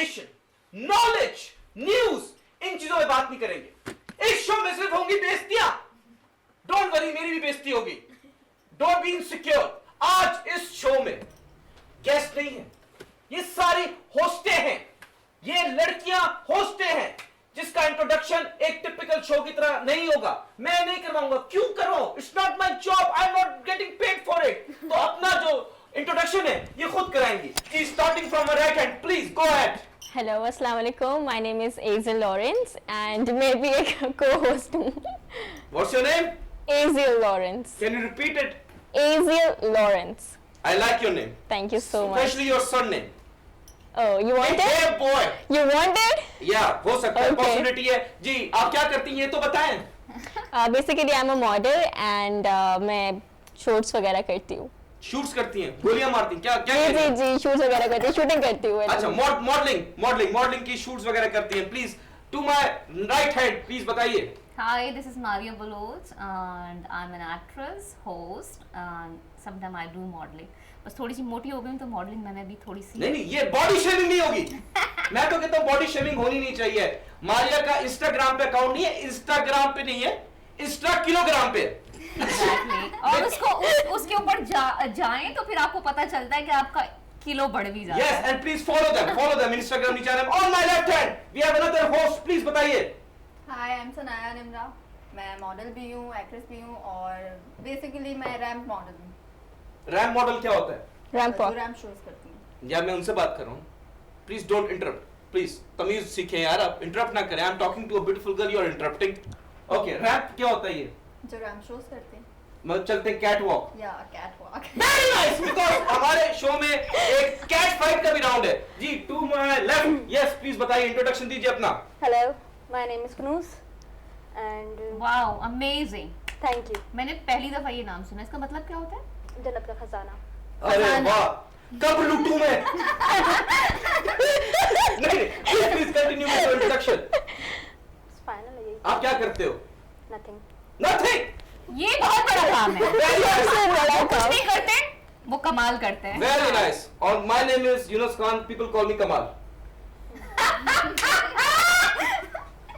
Information, knowledge, news, इन चीजों में बात नहीं करेंगे। इस शो में सिर्फ होंगी बेइज्जतियां। डोंट वरी, मेरी भी बेइज्जती होगी। Don't be insecure. आज इस शो में गेस्ट नहीं है, ये सारी होस्टें हैं, ये लड़कियां होस्टें हैं, जिसका इंट्रोडक्शन एक टिपिकल शो की तरह नहीं होगा। मैं नहीं करवाऊंगा। क्यों करवाऊं? It's not my job, I am not getting paid for it. तो अपना जो इंट्रोडक्शन है ये खुद कराएंगी। Starting from my right hand, please go ahead. Hello, Assalamu alaikum. My name is Azil Lawrence and maybe a co-host. What's your name? Azil Lawrence. Can you repeat it? Azil Lawrence. I like your name. Thank you so much. Especially your surname. Oh, you want it? Hey boy. You want it? Yeah, हो सकता है, Okay. Possibility है। जी, आप क्या करती हैं ये तो बताएं। Basically, I'm a model and मैं shoots वगैरह करती हूँ। शूट्स करती हैं, गोलियां मारती हैं, क्या क्या जी कहती हैं? जी जी, shoots वगैरह करती हूँ, shooting करती हूँ। अच्छा, मॉडलिंग की शूट्स वगैरह करती हैं। Please to my right hand, please बताइए। Hi, this is Maria Baloch and I'm an actress, host and sometimes I do modeling. बस थोड़ी सी मोटी हो गई हूँ तो मॉडलिंग मैंने भी थोड़ी सी नहीं, ये बॉडी शेमिंग नहीं होगी। मैं तो कहता हूँ बॉडी शेमिंग होनी नहीं चाहिए। मारिया का इंस्टाग्राम पे अकाउंट नहीं है, इंस्टाग्राम पे नहीं है, इंस्टा किलोग्राम पे। Exactly. और उसके ऊपर जाएं तो फिर आपको पता चलता है कि आपका किलो बढ़ भी जाता Yes, है। and please follow them Instagram नीचे है। On my left hand, we have another host, please बताइए। हाय, आई एम सनाया निमरा। मैं मॉडल भी हूँ, एक्ट्रेस भी हूँ और बेसिकली मैं रैम्प मॉडल हूँ। रैम्प मॉडल क्या होता है? Ramp walk. रैम्प शोज करती हूँ। या मैं उनसे बात कर रहा हूँ। प्लीज डोंट इंटरप्ट, प्लीज तमीज सीखें यार, आप इंटरप्ट ना करें। I am talking to a beautiful girl, you are interrupting. Okay, ramp क्या होता है ये? जो रैम्प शोज करते हैं मतलब चलते हैं कैट वॉक। या cat walk. Very nice, because हमारे शो में एक कैट फाइट का भी राउंड है। जी, to my left, yes please बताइए, इंट्रोडक्शन दीजिए अपना। Hello, my name is Kunuz and wow, amazing. thank you. मैंने पहली दफा ये नाम सुना, इसका मतलब क्या होता है? जन्नत का खजाना। अरे वाह, कब लूटूं मैं? नहीं, please continue with your introduction. Final है यही। आप क्या करते हो? Nothing. नथिंग। ये बहुत बड़ा काम है। सबसे बड़ा वो कुछ काम। नहीं करते, वो कमाल करते हैं। Very nice. और my name is Younus Khan, people call me Kamal.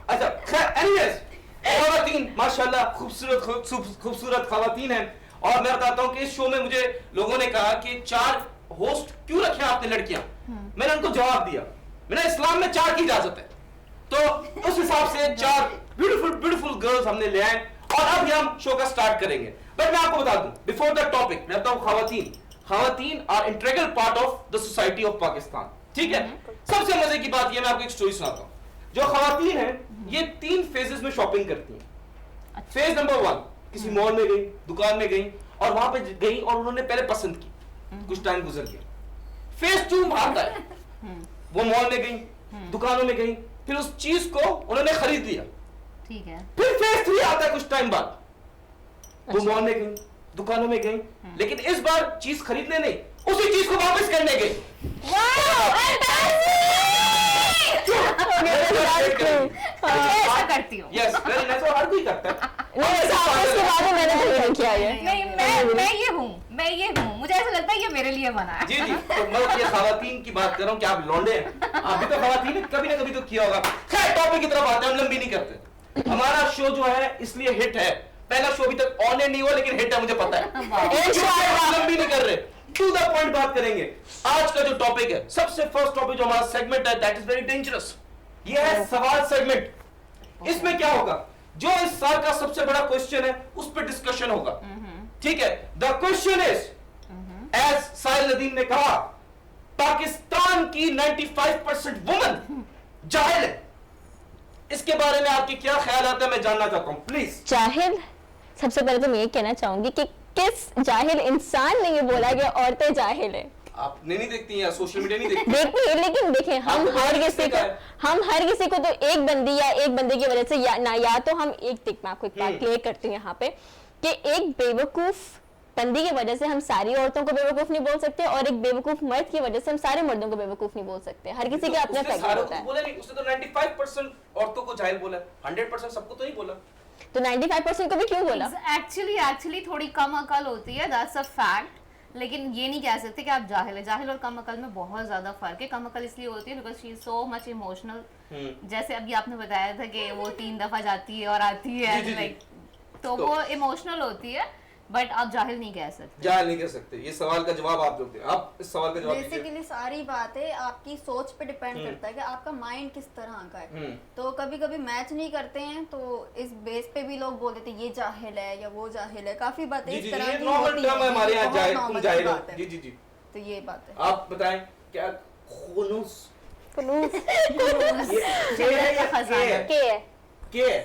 अच्छा, एनीवेज, खवातीन माशाल्लाह खूबसूरत खवातीन हैं। और मैं बताता हूँ कि इस शो में मुझे लोगों ने कहा कि 4 होस्ट क्यों रखे आपने लड़कियां। मैंने उनको जवाब दिया, मैंने इस्लाम में 4 की इजाजत है, तो उस हिसाब से 4 ब्यूटीफुल गर्ल्स हमने ले आए और अब हम शो का स्टार्ट करेंगे। बट मैं आपको बता दूं, बिफोर द टॉपिक मैं बताऊं, खवातीन are integral part of the society of Pakistan. ठीक है, सबसे मजे की बात ये, मैं आपको एक स्टोरी सुनाता हूँ। जो खवातीन हैं ये 3 फेजेस में शॉपिंग करती हैं। फेज नंबर 1, किसी मॉल में गई, दुकान में गई और वहां पे गई और उन्होंने पहले पसंद की, कुछ टाइम गुजर गया। फेज 2 आता है, वो मॉल में गई, दुकानों में गई, फिर उस चीज को उन्होंने खरीद लिया। ठीक है। फिर फेज 3 आता है कुछ टाइम बाद, वो मॉल में गई, दुकानों में गई, लेकिन इस बार चीज खरीदने नहीं, उसी चीज को वापस करने गई। ऐसा करती हूँ। Yes, very nice. और हर कोई करता है। नहीं, ऐसा आपस के बाद में मैंने कभी नहीं किया ये। नहीं, मैं ये हूँ, मुझे ऐसा लगता है ये मेरे लिए बना है। जी, तो मैं ये खवातीन की बात कर रहा हूँ कि आप लौंडे हैं, आप भी तो खवातीन हैं, कभी ना कभी तो किया होगा। खैर, टॉपिक की तरफ आते हैं, हम लंबी नहीं करते। हमारा शो जो है इसलिए हिट है, पहला शो अभी तक ऑन एयर नहीं हुआ लेकिन हिट है, मुझे पता है। लंबी नहीं कर रहे, टू द पॉइंट बात करेंगे। आज का जो टॉपिक है, सबसे फर्स्ट टॉपिक जो हमारा सेगमेंट है, दैट इज वेरी डेंजरस। ये है सवाल सेगमेंट। इसमें क्या होगा, जो इस साल का सबसे बड़ा क्वेश्चन है उस पर डिस्कशन होगा। ठीक है, द क्वेश्चन इज, एज साहिल नदीम ने कहा, पाकिस्तान की 95% वुमन जाहिल है। इसके बारे में आपके क्या ख्याल आता है, मैं जानना चाहता हूं, प्लीज। जाहिल, सबसे पहले तो मैं ये कहना चाहूंगी कि किस जाहिल इंसान ने ये बोला कि औरतें जाहिल है। आपने नहीं देखती या सोशल मीडिया नहीं देखती? देखती है, लेकिन देखें, हम आपको हर तो किसी को देखा है। हम हर किसी को तो एक बंदी या एक बंदे की वजह से या तो हम एक देख, मैं आपको एक बात क्लियर करती हूँ यहाँ पे कि एक बेवकूफ बंदी की वजह से हम सारी औरतों को बेवकूफ नहीं बोल सकते और एक बेवकूफ मर्द की वजह से हम सारे मर्दों को बेवकूफ नहीं बोल सकते। हर किसी के अपने फैक्टर होता है। बोला नहीं, उसने तो 95% औरतों को जाहिल बोला, 100% सबको तो नहीं बोला। तो 95% को भी क्यों बोला? एक्चुअली थोड़ी कम अकल होती है, दैट्स अ फैक्ट। लेकिन ये नहीं कह सकते कि आप जाहिल है। जाहिल और कम अकल में बहुत ज्यादा फर्क है। कम अकल इसलिए होती है because she is so much emotional. जैसे अभी आपने बताया था कि वो 3 दफा जाती है और आती है, जी, जी, जी। लाइक तो वो इमोशनल होती है, बट आप जाहिल नहीं कह सकते। जाहिल नहीं कह सकते। ये सवाल का जवाब आप लोग दें। आप इस सवाल का जवाब दीजिए। बेसिकली सारी बातें आपकी सोच पे डिपेंड करता है कि आपका माइंड किस तरह का है। तो कभी कभी मैच नहीं करते हैं तो इस बेस पे भी लोग बोल देते हैं ये जाहिल है या वो जाहिल है। काफी बातें जी इस जी तरह ये की नॉर्मल होती टर्म है हैं, हमारे यहाँ, बहुत जाहिल, तुम normal जाहिल हो। बात है। जी जी जी। तो ये बात है। आप बताएं क्या खुनूस खुनूस के है या खजाना। के है? के है के है?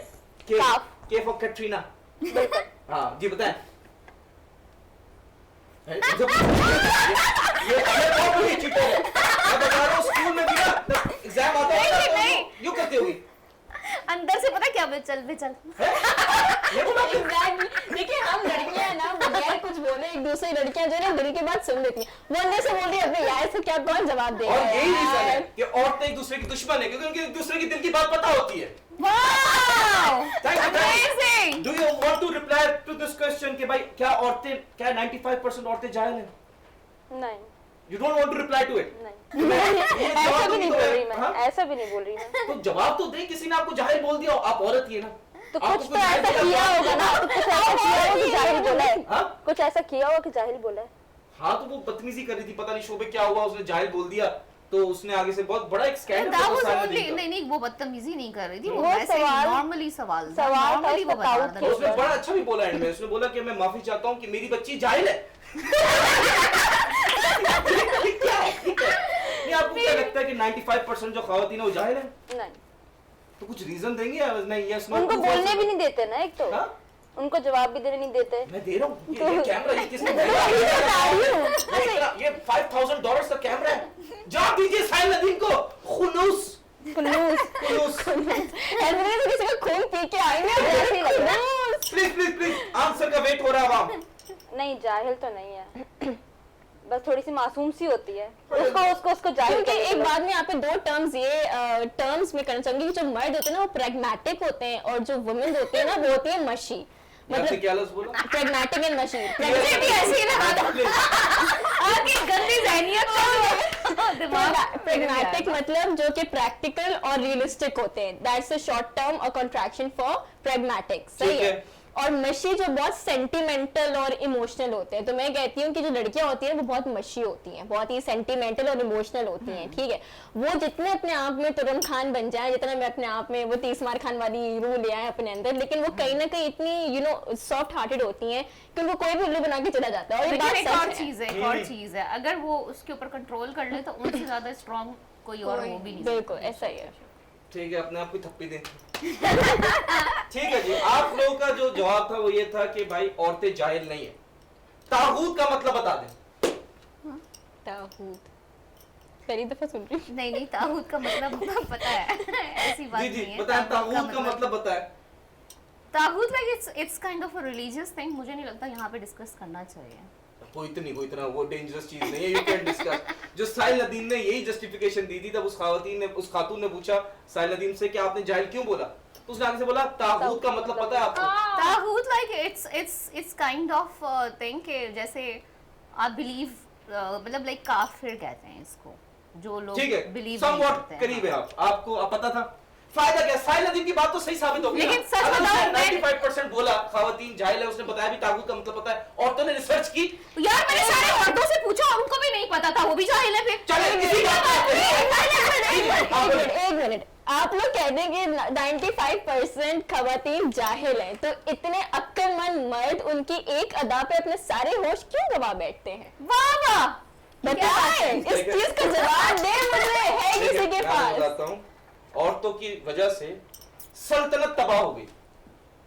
के काफ। के फॉर कैटरीना। बिल्कुल। हाँ जी बताएं। ये बहुत बड़ी चीटर है। मैं बता रहा हूँ स्कूल में भी ना एग्जाम आता है नहीं, तो नहीं। यूं करती होगी। अंदर से पता क्या चल भी चल ये बोला कि Exactly. देखिए हम लड़कियां हैं ना, बगैर कुछ बोले एक दूसरी लड़कियां जो है ना दिल की बात सुन लेती हैं। वो अंदर से बोल रही है अपने यार से क्या कौन जवाब देगा और यही रीजन है यार। कि औरतें एक दूसरे की दुश्मन है क्योंकि उनके एक दूसरे की दिल की बात पता होती है। Wow Amazing. Do you want to reply to this question कि भाई क्या औरतें क्या 95% औरतें जाहिल हैं? नहीं You don't want to reply to it. नहीं ये ऐसा जवाब भी नहीं तो बोल है, रही मैं, हाँ? ऐसा भी नहीं बोल रही मैं। तो जवाब तो दे। किसी ने आपको जाहिल बोल दिया, आप औरत ही है ना। तो आपको कुछ तो ऐसा जाहिल किया बोला- होगा ना, कुछ ऐसा किया होगा कि जाहिल बोला है। हाँ? कुछ ऐसा किया होगा कि जाहिल बोला है। हाँ तो वो बदतमीजी कर रही थी, पता नहीं शो पे क्या हुआ, उसने जाहिल बोल दिया तो उसने आगे से बहुत बड़ा एक स्कैंडल That was सामने only- दिखा। नहीं नहीं वो बदतमीजी नहीं कर रही थी, वो वो वैसे ही सवाल- नॉर्मली सवाल था, सवाल था, normally वो उसका बता ताउत रहा तो था। उसने बड़ा अच्छा भी बोला एंड में। उसने बोला कि मैं माफी चाहता हूँ कि मेरी बच्ची जाहिल है। क्या है? ठीक है। नहीं आपको क्या लगता है कि 95% जो खवातीन है वो जाहिल है? नहीं तो कुछ रीजन देंगे या नहीं? यस नो उनको बोलने भी नहीं देते ना, एक तो हाँ? उनको जवाब भी देने नहीं देते। मैं दे रहा हूँ ये कैमरा ये किसने दिया? ये $5,000 का कैमरा है। जवाब दीजिए साहिल नदीम को। खुनूस खुनूस खुनूस ऐसे नहीं तो किसी का खून पी के आएंगे ऐसे ही लग रहा है। प्लीज प्लीज प्लीज आंसर का वेट हो रहा है अब। नहीं जाहिल तो नहीं है, बस थोड़ी सी मासूम सी होती है। उसको जाहिल क्योंकि करने एक के बात में यहाँ पे दो टर्म्स ये टर्म्स में करना चाहूंगी कि जो मर्द होते हैं ना वो प्रेग्मेटिक होते हैं और जो वुमेन होती है ना वो होती है मशी। आपने मतलब क्या लफ्ज बोला? प्रेग्मेटिक एंड मशी। भी ऐसे ही लगा दो। आपकी गंदी ज़हनियत का दिमाग प्रेग्मेटिक मतलब जो कि प्रैक्टिकल और रियलिस्टिक होते हैं, दैट्स अ शॉर्ट टर्म और कॉन्ट्रैक्शन फॉर प्रेग्मेटिक। सही ठीक है। है। और मशी जो बहुत सेंटिमेंटल और इमोशनल होते हैं। तो मैं कहती हूँ कि जो लड़कियां होती हैं वो बहुत मशी होती हैं, बहुत ही सेंटिमेंटल और इमोशनल होती हैं। ठीक है, वो जितने अपने आप में तुरम खान बन जाए, जितना मैं अपने आप में वो 30 मार खान वाली रूह ले आए अपने अंदर, लेकिन वो कहीं ना कहीं इतनी सॉफ्ट हार्टेड होती हैं कि उनको कोई भी उल्लू बना के चला जाता है। और ये लेकिन बात एक सच और है। चीज है, एक और चीज है, अगर वो उसके ऊपर कंट्रोल कर ले तो उनसे ज्यादा स्ट्रांग कोई और हो भी नहीं बिल्कुल ऐसा ही है। ठीक है अपने आप को थप्पी दें। ठीक है जी, आप लोगों का जो जवाब था वो ये था कि भाई औरतें जाहिल नहीं है। तागूत का मतलब बता दें। तागूत पहली दफा सुन रही हूँ। नहीं नहीं तागूत का मतलब पता है ऐसी बात जी नहीं जी है। बताएं तागूत का मतलब बताएं। तागूत like it's kind of a religious thing. मुझे नहीं लगता यहाँ पे डिस्कस करना चाहिए। कोई इतना वो डेंजरस चीज नहीं है, यू कैन डिस्कस। जो साहिल नदीम ने यही जस्टिफिकेशन दी थी तब उस खातून ने पूछा साहिल नदीम से कि आपने जाहिल क्यों बोला, तो उसने आगे से बोला तागूत का मतलब पता है आपको? तागूत like it's kind of thing कि जैसे आप बिलीव मतलब लाइक काफिर कहते हैं इसको, जो लोग ठीक है, बिलीव समवॉट करीब है आपको पता था। फायदा क्या, साहिल नदीम की बात तो सही साबित हो गई। लेकिन सच बताओ, 95% बोला खवातीन जाहिल है, उसने बताया भी तागूत का मतलब पता है। औरतों ने रिसर्च की। यार मैंने सारे औरतों से पूछा और उनको भी नहीं पता था, वो भी जाहिल है फिर। चले किसी बात पे एक मिनट, आप लोग कह दें कि 95% खवातीन जाहिल हैं, तो इतने अक्लमंद मर्द उनकी एक अदा पे अपने सारे होश क्यों गवा बैठते हैं? वाह वाह, बताएं, इस चीज का जवाब दे मुझे, है किसी के पास? बताता हूँ, औरतों की वजह से सल्तनत तबाह हो गई,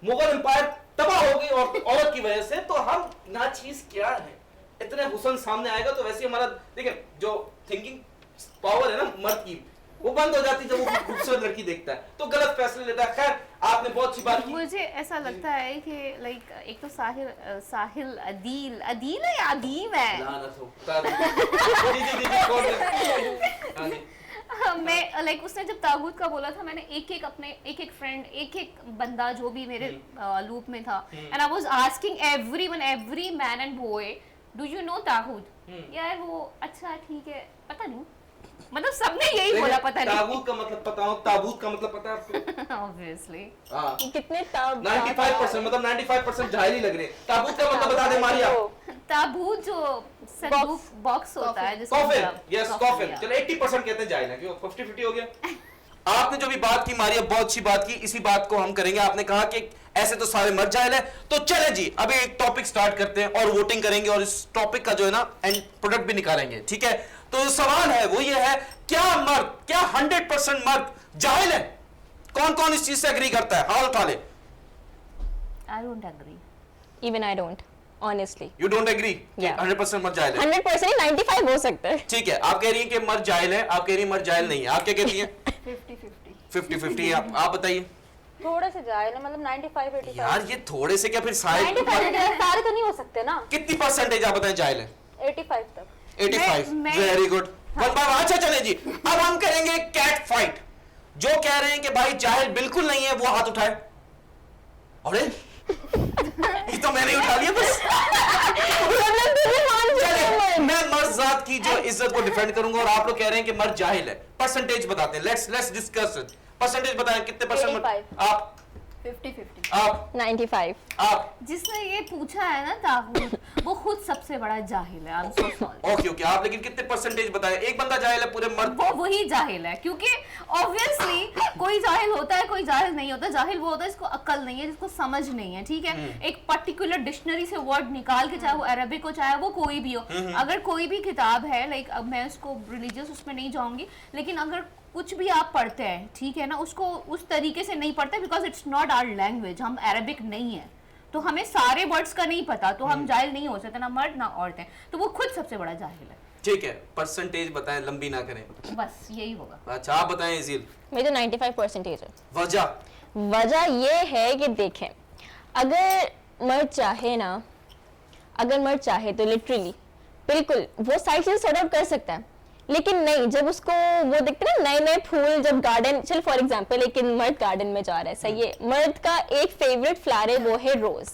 मुगल एम्पायर तबाह हो गई और औरत की वजह से। तो हम नाचीज क्या है, इतने हुस्न सामने आएगा तो वैसे हमारा देखिए जो थिंकिंग पावर है ना मर्द की, वो बंद हो जाती जब वो खूबसूरत लड़की देखता है तो गलत फैसले लेता है। खैर आपने बहुत सी बात की। मुझे ऐसा लगता है कि लाइक एक तो साहिल अदील है या अदीम है। लानत हो। जी कौन है? हाँ जी। मैं लाइक उसने जब तागूत का बोला था, मैंने एक एक फ्रेंड, एक बंदा जो भी मेरे लूप में था, and I was asking every man and boy do you know ताबूत? यार वो अच्छा ठीक है, पता नहीं, मतलब सबने यही बोला पता नहीं। ताबूत का मतलब पता हो, ताबूत का मतलब पता है आपको? ऑब्वियसली हाँ, कितने ताब 95% मतलब 95% जाहिल ही लग रहे हैं। ताबूत का मतलब बता दे मारिया। ताबूत जो संदूक बॉक्स होता है जिसमें कॉफिन, सब- यस कॉफिन, कॉफिन। या। चलो 80% कहते हैं जाहिल है, क्यों 50-50 हो गया। आपने जो भी बात की मारिया, बहुत अच्छी बात की, इसी बात को हम करेंगे। आपने कहा कि ऐसे तो सारे मर्द जाहिल है, तो चले जी अभी एक टॉपिक स्टार्ट करते हैं और वोटिंग करेंगे और इस टॉपिक का जो है ना एंड प्रोडक्ट भी निकालेंगे, ठीक है? तो सवाल है वो ये है, क्या 100% मर्द जाहिल है? कौन कौन इस चीज से एग्री करता है? हाथ उठा ले। I don't agree. Even I don't, honestly. You don't agree? Yeah. 100% मर्द जाहिल है? 100% 95 हो सकता है। ठीक है, आप कह रही हैं कि मर्द जाहिल है, आप कह रही हैं मर्द जाहिल नहीं है, आप क्या कहती हैं? 50-50 50-50 आप बताइए। थोड़े से जाहिल है, मतलब 95-85। यार ये थोड़े से क्या, फिर सारे 95 सारे तो नहीं हो सकते ना। कितनी परसेंटेज आप बताएं जाहिल है? 85 तक। 85। मैं- वेरी गुड। अच्छा चले जी, अब हम करेंगे कैट फाइट। जो कह रहे हैं कि भाई जाहिल बिल्कुल नहीं है वो हाथ उठाए। अरे ये तो मैंने ही उठा लिया बस। चलिए, मैं मर्द जात की जो इज्जत को डिफेंड करूंगा और आप लोग कह रहे हैं कि मर्द जाहिल है। परसेंटेज बताते हैं, लेट्स डिस्कस इट। परसेंटेज बताएं कितने परसेंट? 85। आप 50-50 आप 95। आप जिसने ये पूछा है ना ताबूत, वो खुद सबसे बड़ा जाहिल है। I'm so sorry. Okay okay, आप लेकिन कितने परसेंटेज बताएं? एक बंदा जाहिल है पूरे मर्द? वो वही जाहिल है, क्योंकि ऑब्वियसली कोई जाहिल होता है, कोई जाहिल नहीं होता। जाहिल वो होता है जिसको अक्ल नहीं है, जिसको समझ नहीं है, ठीक है? एक पर्टिकुलर डिक्शनरी से वर्ड निकाल के, चाहे वो अरबिक हो चाहे वो कोई भी हो, अगर कोई भी किताब है, लाइक अब मैं उसको रिलीजियस उसमें नहीं जाऊंगी, लेकिन अगर कुछ भी आप पढ़ते हैं, ठीक है ना, उसको उस तरीके से नहीं पढ़ते, because it's not our language. हम अरबिक नहीं है, तो हमें सारे वर्ड्स का नहीं पता, तो हम जाहिल नहीं हो सकते, ना मर्द ना औरतें। तो वो खुद सबसे बड़ा जाहिल है। ठीक है, परसेंटेज बताएं, लंबी ना करें। बस यही होगा। अच्छा आप बताएं इजील, मेरे 95% है। वजह? वजह ये है कि देखें, अगर मर्द चाहे ना, अगर मर्द चाहे तो लिटरली बिल्कुल वो सारी चीजें सॉर्ट आउट कर सकता है, लेकिन नहीं, जब उसको वो देखते ना नए नए फूल, जब गार्डन, चल फॉर एग्जांपल लेकिन मर्द गार्डन में जा रहा है, सही है, मर्द का एक फेवरेट फ्लावर है वो है रोज।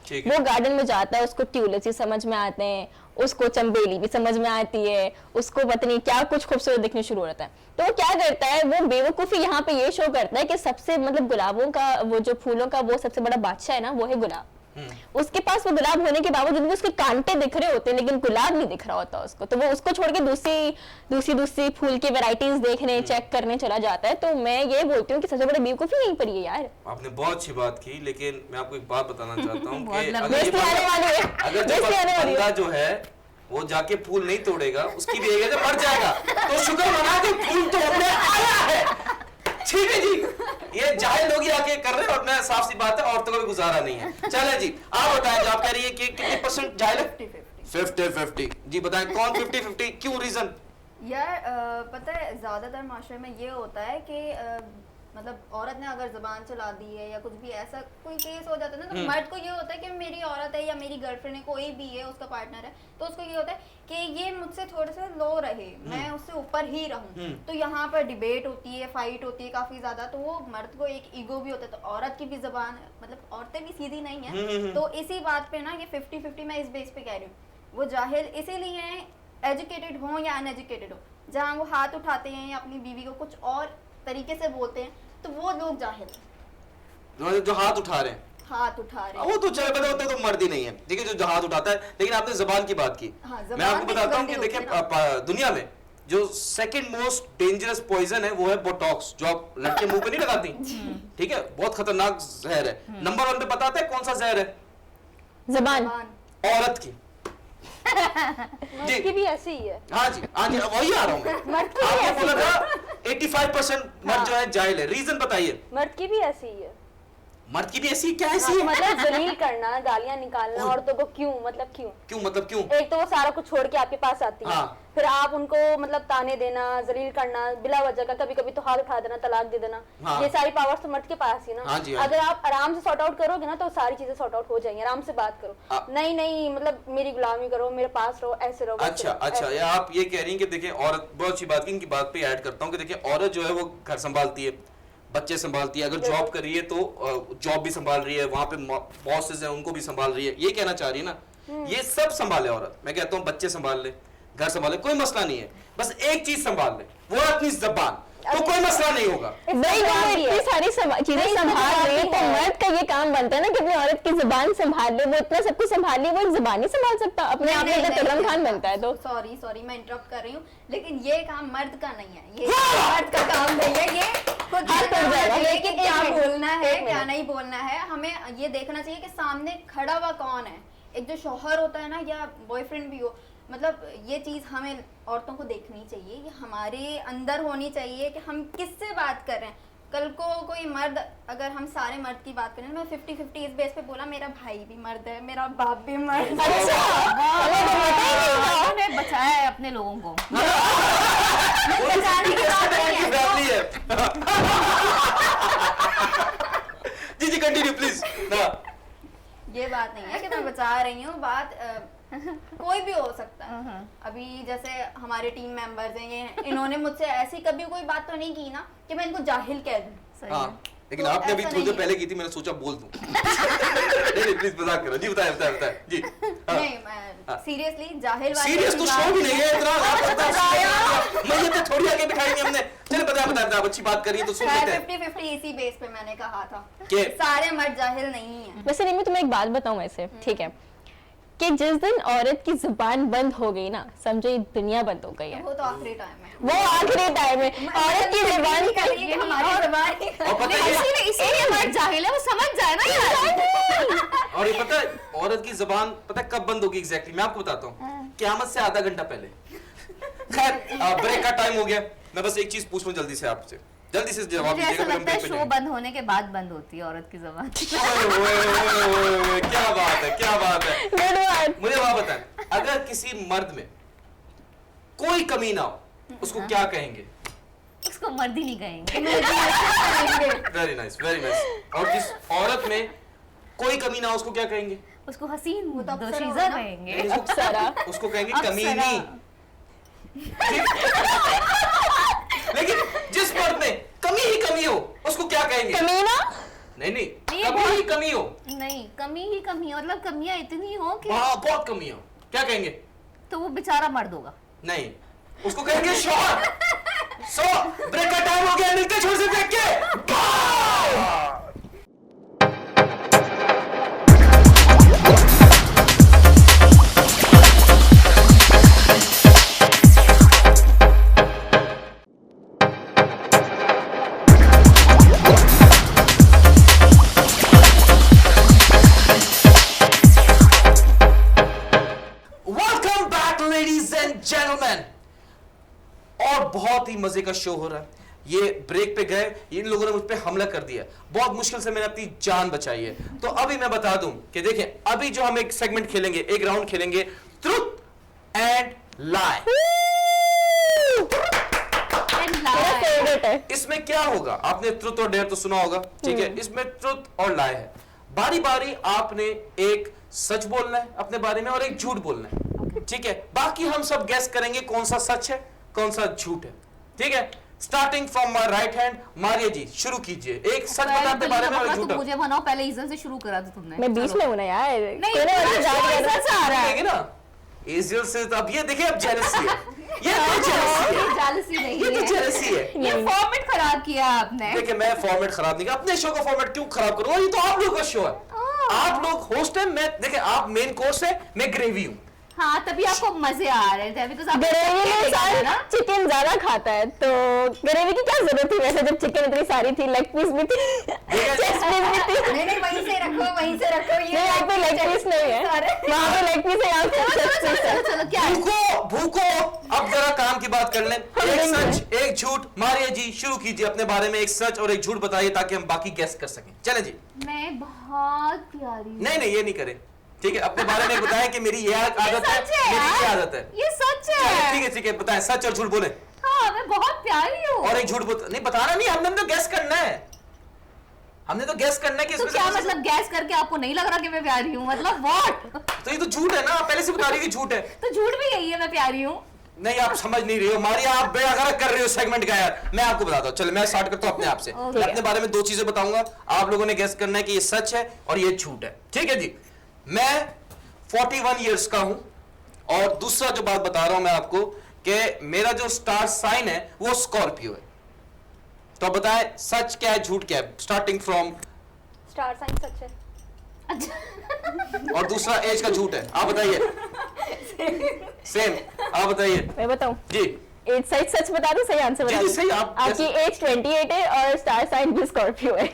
ठीक वो है, गार्डन में जाता है, उसको ट्यूलिप्स भी समझ में आते हैं, उसको चंबेली भी समझ में आती है, उसको पता नहीं क्या कुछ खूबसूरत दिखने शुरू हो जाता है। तो वो क्या करता है, वो बेवकूफी यहाँ पे ये शो करता है कि सबसे मतलब गुलाबों का, वो जो फूलों का वो सबसे बड़ा बादशाह है ना, वो है गुलाब। उसके पास वो गुलाब होने के बावजूद भी उसके कांटे दिख रहे होते हैं, लेकिन गुलाब नहीं दिख रहा होता उसको। तो वो उसको छोड़ के दूसरी फूल की वैरायटीज देखने, चेक करने चला जाता है। तो मैं ये बोलती हूँ कि सबसे बड़ी बेवकूफी यहीं पर ही है यार। आपने बहुत अच्छी बात की, लेकिन मैं आपको एक बात बताना चाहता हूँ बहुत कि लंबी अगर ये बेइज्जती आने वाली है, अगर जो बेइज्जती आने वाली है। बंदा जो है वो जाके फूल नहीं तोड़ेगा, उसकी भी एक मर जाएगा, तो शुक्र मना कि फूल तोड़ने आया है। ठीक है जी, ये जाहिल लोग ही आके कर रहे हैं और मैं साफ सी बात है, औरतों को भी गुजारा नहीं है। चले जी, आप बताएं, जो आप कह रही है कि कितने परसेंट जाहिल है? 50-50 जी, बताएं कौन 50-50, क्यों, रीजन? यार पता है ज़्यादातर माशरे में ये होता है कि मतलब औरत ने अगर ज़बान चला दी है या कुछ भी ऐसा कोई केस हो जाता है ना, तो मर्द को ये होता है कि मेरी औरत है या मेरी गर्लफ्रेंड है, कोई भी है, उसका पार्टनर है, तो उसको ये होता है कि ये मुझसे थोड़े से लो रहे, मैं उससे ऊपर ही रहूं। तो यहाँ पर डिबेट होती है, फाइट होती है काफ़ी ज़्यादा, तो वो मर्द को एक ईगो भी होता है। तो औरत की भी ज़बान, मतलब औरतें भी सीधी नहीं है, तो इसी बात पे ना ये 50-50 मैं इस बेस पे कह रही हूँ। वो जाहिल इसीलिए हैं, एजुकेटेड हो या अनएजुकेटेड हो, जहाँ वो हाथ उठाते हैं या अपनी बीवी को कुछ और तरीके से बोलते हैं, तो वो लोग जाहिल हैं। जो हाथ उठा रहे हैं, हाथ उठा रहे वो तो चले पता होते तो मर्द ही नहीं है, ठीक है, जो हाथ उठाता है। लेकिन आपने जबान की बात की, हाँ, मैं ज़बान आपको भी बताता हूँ कि गंदी देखिए होती है दुनिया में जो सेकंड मोस्ट डेंजरस पॉइजन है वो है बोटॉक्स, जो आप लड़के मुंह पे नहीं लगाती, ठीक है, बहुत खतरनाक जहर है। नंबर 1 पे बताते हैं कौन सा जहर है? जबान। औरत की। मर्द की भी ऐसी ही है। हाँ जी, वही आ रहा हूँ मैं। मर्द की भी आपने ऐसी बोला है। था 85% मर्द जो है जाहिल है, रीजन बताइए। मर्द की भी ऐसी ही है। मर्द की भी ऐसी क्या ऐसी हाँ, है? मतलब जलील करना, गालियां निकालना औरतों को, क्यों, मतलब क्यों? क्यों, मतलब क्यों? एक तो वो सारा कुछ छोड़ के आपके पास आती है, हाँ। फिर आप उनको मतलब ताने देना, जलील करना बिला वजह का, कभी कभी तो हाथ उठा देना, तलाक दे देना, हाँ। ये सारी पावर्स तो मर्द के पास ही ना। हाँ जी, हाँ अगर आप आराम से सॉर्ट आउट करोगे ना, तो सारी चीजें सॉर्ट आउट हो जाएंगी। आराम से बात करो, नहीं नहीं मतलब मेरी गुलामी करो, मेरे पास रहो, ऐसे रहो, अच्छा अच्छा, ये आप ये कह रही हैं कि देखिए औरत, बहुत अच्छी बात की, इनकी बात पे ऐड करता हूँ कि देखिए औरत जो है वो घर संभालती है, बच्चे संभालती है, अगर जॉब कर रही है तो जॉब भी संभाल रही है, वहां पे बॉसेस हैं उनको भी संभाल रही है, ये कहना चाह रही है ना। ये सब संभाले औरत। मैं कहता हूँ बच्चे संभाल ले, घर संभाले, कोई मसला नहीं है, बस एक चीज संभाल ले, वो अपनी जबान, तो कोई मसला नहीं होगा। भाई वो इतनी सारी चीजें संभाल रही है, तो मर्द का ये काम बनता है ना कि अपनी औरत की जुबान संभाल ले। वो इतना सब कुछ संभाल ले, वो एक जुबान नहीं संभाल सकता अपने आप में। तगरम खान बनता है तो सॉरी मैं इंटरप्ट कर रही हूँ, लेकिन ये काम मर्द का नहीं है, ये मर्द का काम नहीं है, ये खुद लेकिन क्या बोलना है क्या नहीं बोलना है, हमें ये देखना चाहिए कि सामने खड़ा हुआ कौन है। एक जो शौहर होता है ना, या बॉयफ्रेंड भी हो, मतलब ये चीज़ हमें औरतों को देखनी चाहिए, ये हमारे अंदर होनी चाहिए कि हम किससे बात कर रहे हैं। कल को कोई मर्द, अगर हम सारे मर्द की बात करें, मैं 50-50 इस बेस पे बोला, मेरा भाई भी मर्द है, मेरा बाप भी मर्द है। उन्होंने बचाया है अपने लोगों को। बचाने की बात नहीं है। जी कंटिन्यू प्लीज। ये बात नहीं है कि मैं बचा रही हूँ, बात कोई भी हो सकता है। अभी जैसे हमारे टीम मेंबर्स हैं, ये इन्होंने मुझसे ऐसी कभी कोई बात तो नहीं की ना कि मैं इनको जाहिल कह दूं। हाँ, लेकिन तो आपने अभी ऐसा थोड़ी देर नहीं है। पहले की थी, मैंने सोचा बोल दूं। नहीं प्लीज मजाक करो जी, बताएं जी। नहीं, मैं सीरियसली जाहिल वाली सीरियस तो शो भी नहीं है इतना, मैं ये तो थोड़ी आगे बिठाई नहीं हमने। चलिए बताएं, आप अच्छी बात करिए तो सुन लेते हैं। 50-50 इसी बेस पे मैंने कहा था कि सारे मर्द जाहिल नहीं है। वैसे नहीं, मैं तुम्हें एक बात बताऊं ऐसे, ठीक है, कि जिस दिन औरत की जुबान बंद हो गई ना, समझो ये दुनिया बंद हो गई है। वो तो आखिरी टाइम है, वो आखिरी टाइम है। औरत की जुबान का ये हमारी जुबान ही और पता है इसीलिए मर्द जाहिल है, वो समझ जाए ना यार। और ये पता है औरत की जुबान पता है कब बंद होगी एग्जैक्टली, मैं आपको बताता हूँ, क़यामत से आधा घंटा पहले। खैर ब्रेक का टाइम हो गया, मैं बस एक चीज पूछूं जल्दी से आपसे, जल्दी से जवाब मुझे ऐसा दीजिएगा, लगता है फिर शो हम बंद होने के बाद बंद होती है औरत की जुबान। ओए, क्या बात है, क्या बात है। Good one. मुझे बात बताएं, अगर किसी मर्द में कोई कमी ना हो, उसको क्या कहेंगे? उसको मर्द ही नहीं कहेंगे। Very nice, very nice. और जिस औरत में कोई कमी ना हो, उसको क्या कहेंगे? उसको हसीन वो तो अप्सरा दोशीजा होगा ना। कहेंगे। अप्सरा। उसको कहेंगे अप्सरा। कमीनी। लेकिन जिस मर्द में कमी ही कमी हो, उसको क्या कहेंगे? कमीना? नहीं ये कमी ही कमी हो, नहीं, कमी ही कमी हो, मतलब कमियां इतनी हो कि वहां बहुत कमी हो, क्या कहेंगे? तो वो बेचारा मर्द होगा। नहीं, उसको कहेंगे शौहर। सो ब्रेक का टाइम हो गया, मिलते छोड़ से फेंक के। Welcome back ladies and gentleman. और बहुत ही मजे का शो हो रहा है। ये ब्रेक पे गए, इन लोगों ने मुझ पे हमला कर दिया, बहुत मुश्किल से मैंने अपनी जान बचाई है। तो अभी मैं बता दूं कि देखिए, अभी जो हम एक सेगमेंट खेलेंगे, एक राउंड खेलेंगे, ट्रुथ एंड लाई। मेरा फेवरेट है। इसमें क्या होगा, आपने ट्रुथ और डेयर तो सुना होगा, ठीक है? इसमें ट्रुथ और लाई है। बारी बारी आपने एक सच बोलना है अपने बारे में और एक झूठ बोलना है, ठीक है? बाकी हम सब गैस करेंगे कौन सा सच है कौन सा झूठ है, ठीक है? Starting from my right hand, Maria ji शुरू कीजिए। एक सच बताते बारे में और एक झूठ। मुझे बनाओ, पहले इज्जत से शुरू करा दो तुमने। मैं बीच में हूं ना यार। नहीं, कोई ना पूरा मुझे show जाने दो। इज्जत से आ रहा है। कहेंगे ना इज्जत से, तो अब ये देखिए, अब जेलसी है, ये तो जेलसी है, जालसी नहीं ये तो है, जेलसी है। ये फॉर्मेट खराब किया आपने। देखिए, मैं फॉर्मेट खराब नहीं किया, अपने शो का फॉर्मेट क्यों खराब करूंगा? ये तो आप लोग का शो है, आप लोग होस्ट है, मैं देखिए आप मेन कोर्स है, मैं ग्रेवी हूं। हाँ, तभी आपको मजे आ रहे थे, बिकॉज़ आप ग्रेवी में इंसान चिकन ज्यादा खाता है, तो ग्रेवी की क्या जरूरत थी वैसे, जब चिकन इतनी सारी थी, लेग पीस भी थी, चेस्ट पीस भी थी। नहीं वहीं से रखो, वहीं से रखो। ये नहीं, यहाँ पे लेग पीस नहीं है, वहाँ पे लेग पीस है, यहाँ पे चेस्ट पीस है। चलो क्या है? भूखो अब जरा काम की बात कर लें। एक सच एक झूठ, मारिया जी शुरू कीजिए, अपने बारे में एक सच और एक झूठ बताइए ताकि हम बाकी गैस कर सकें। चलें जी। मैं बहुत प्यारी हूँ। नहीं ये नहीं करें, ठीक है? अपने बारे में बताएं कि मेरी ये आदत है, सच है मेरी ये यार। आदत है। ये सच है। ठीक है बताएं, सच और झूठ बोले। हाँ, मैं बहुत प्यारी हूँ। और एक झूठ नहीं बताना, नहीं हमने तो गैस करना है, हमने तो गैस करना है कि तो क्या मतलब, गैस करके आपको नहीं लग रहा कि मैं प्यारी हूँ? मतलब व्हाट? तो ये तो झूठ है ना, पहले से बता रही थी झूठ है। तो झूठ भी यही है, मैं प्यारी हूँ। नहीं आप समझ नहीं रही हो मारिया, आप बेअदब कर रही हो सेगमेंट का यार। मैं आपको बताता हूँ, चलो मैं स्टार्ट करता हूँ अपने आप से। मैं अपने बारे में दो चीजें बताऊंगा, आप लोगों ने गैस करना है कि ये सच है और ये झूठ है, ठीक है जी? मैं 41 इयर्स का हूं, और दूसरा जो बात बता रहा हूं मैं आपको कि मेरा जो स्टार साइन है वो स्कॉर्पियो है। तो आप बताएं सच क्या है झूठ क्या है, स्टार्टिंग फ्रॉम। स्टार साइन सच है। और दूसरा एज का झूठ है, आप बताइए। सेम, आप बताइए मैं बताऊं, जी। एज सच बता दूं, सही आंसर जी बता जी दूं? सही। आप आपकी एज 28 है और स्टार साइन भी स्कॉर्पियो है।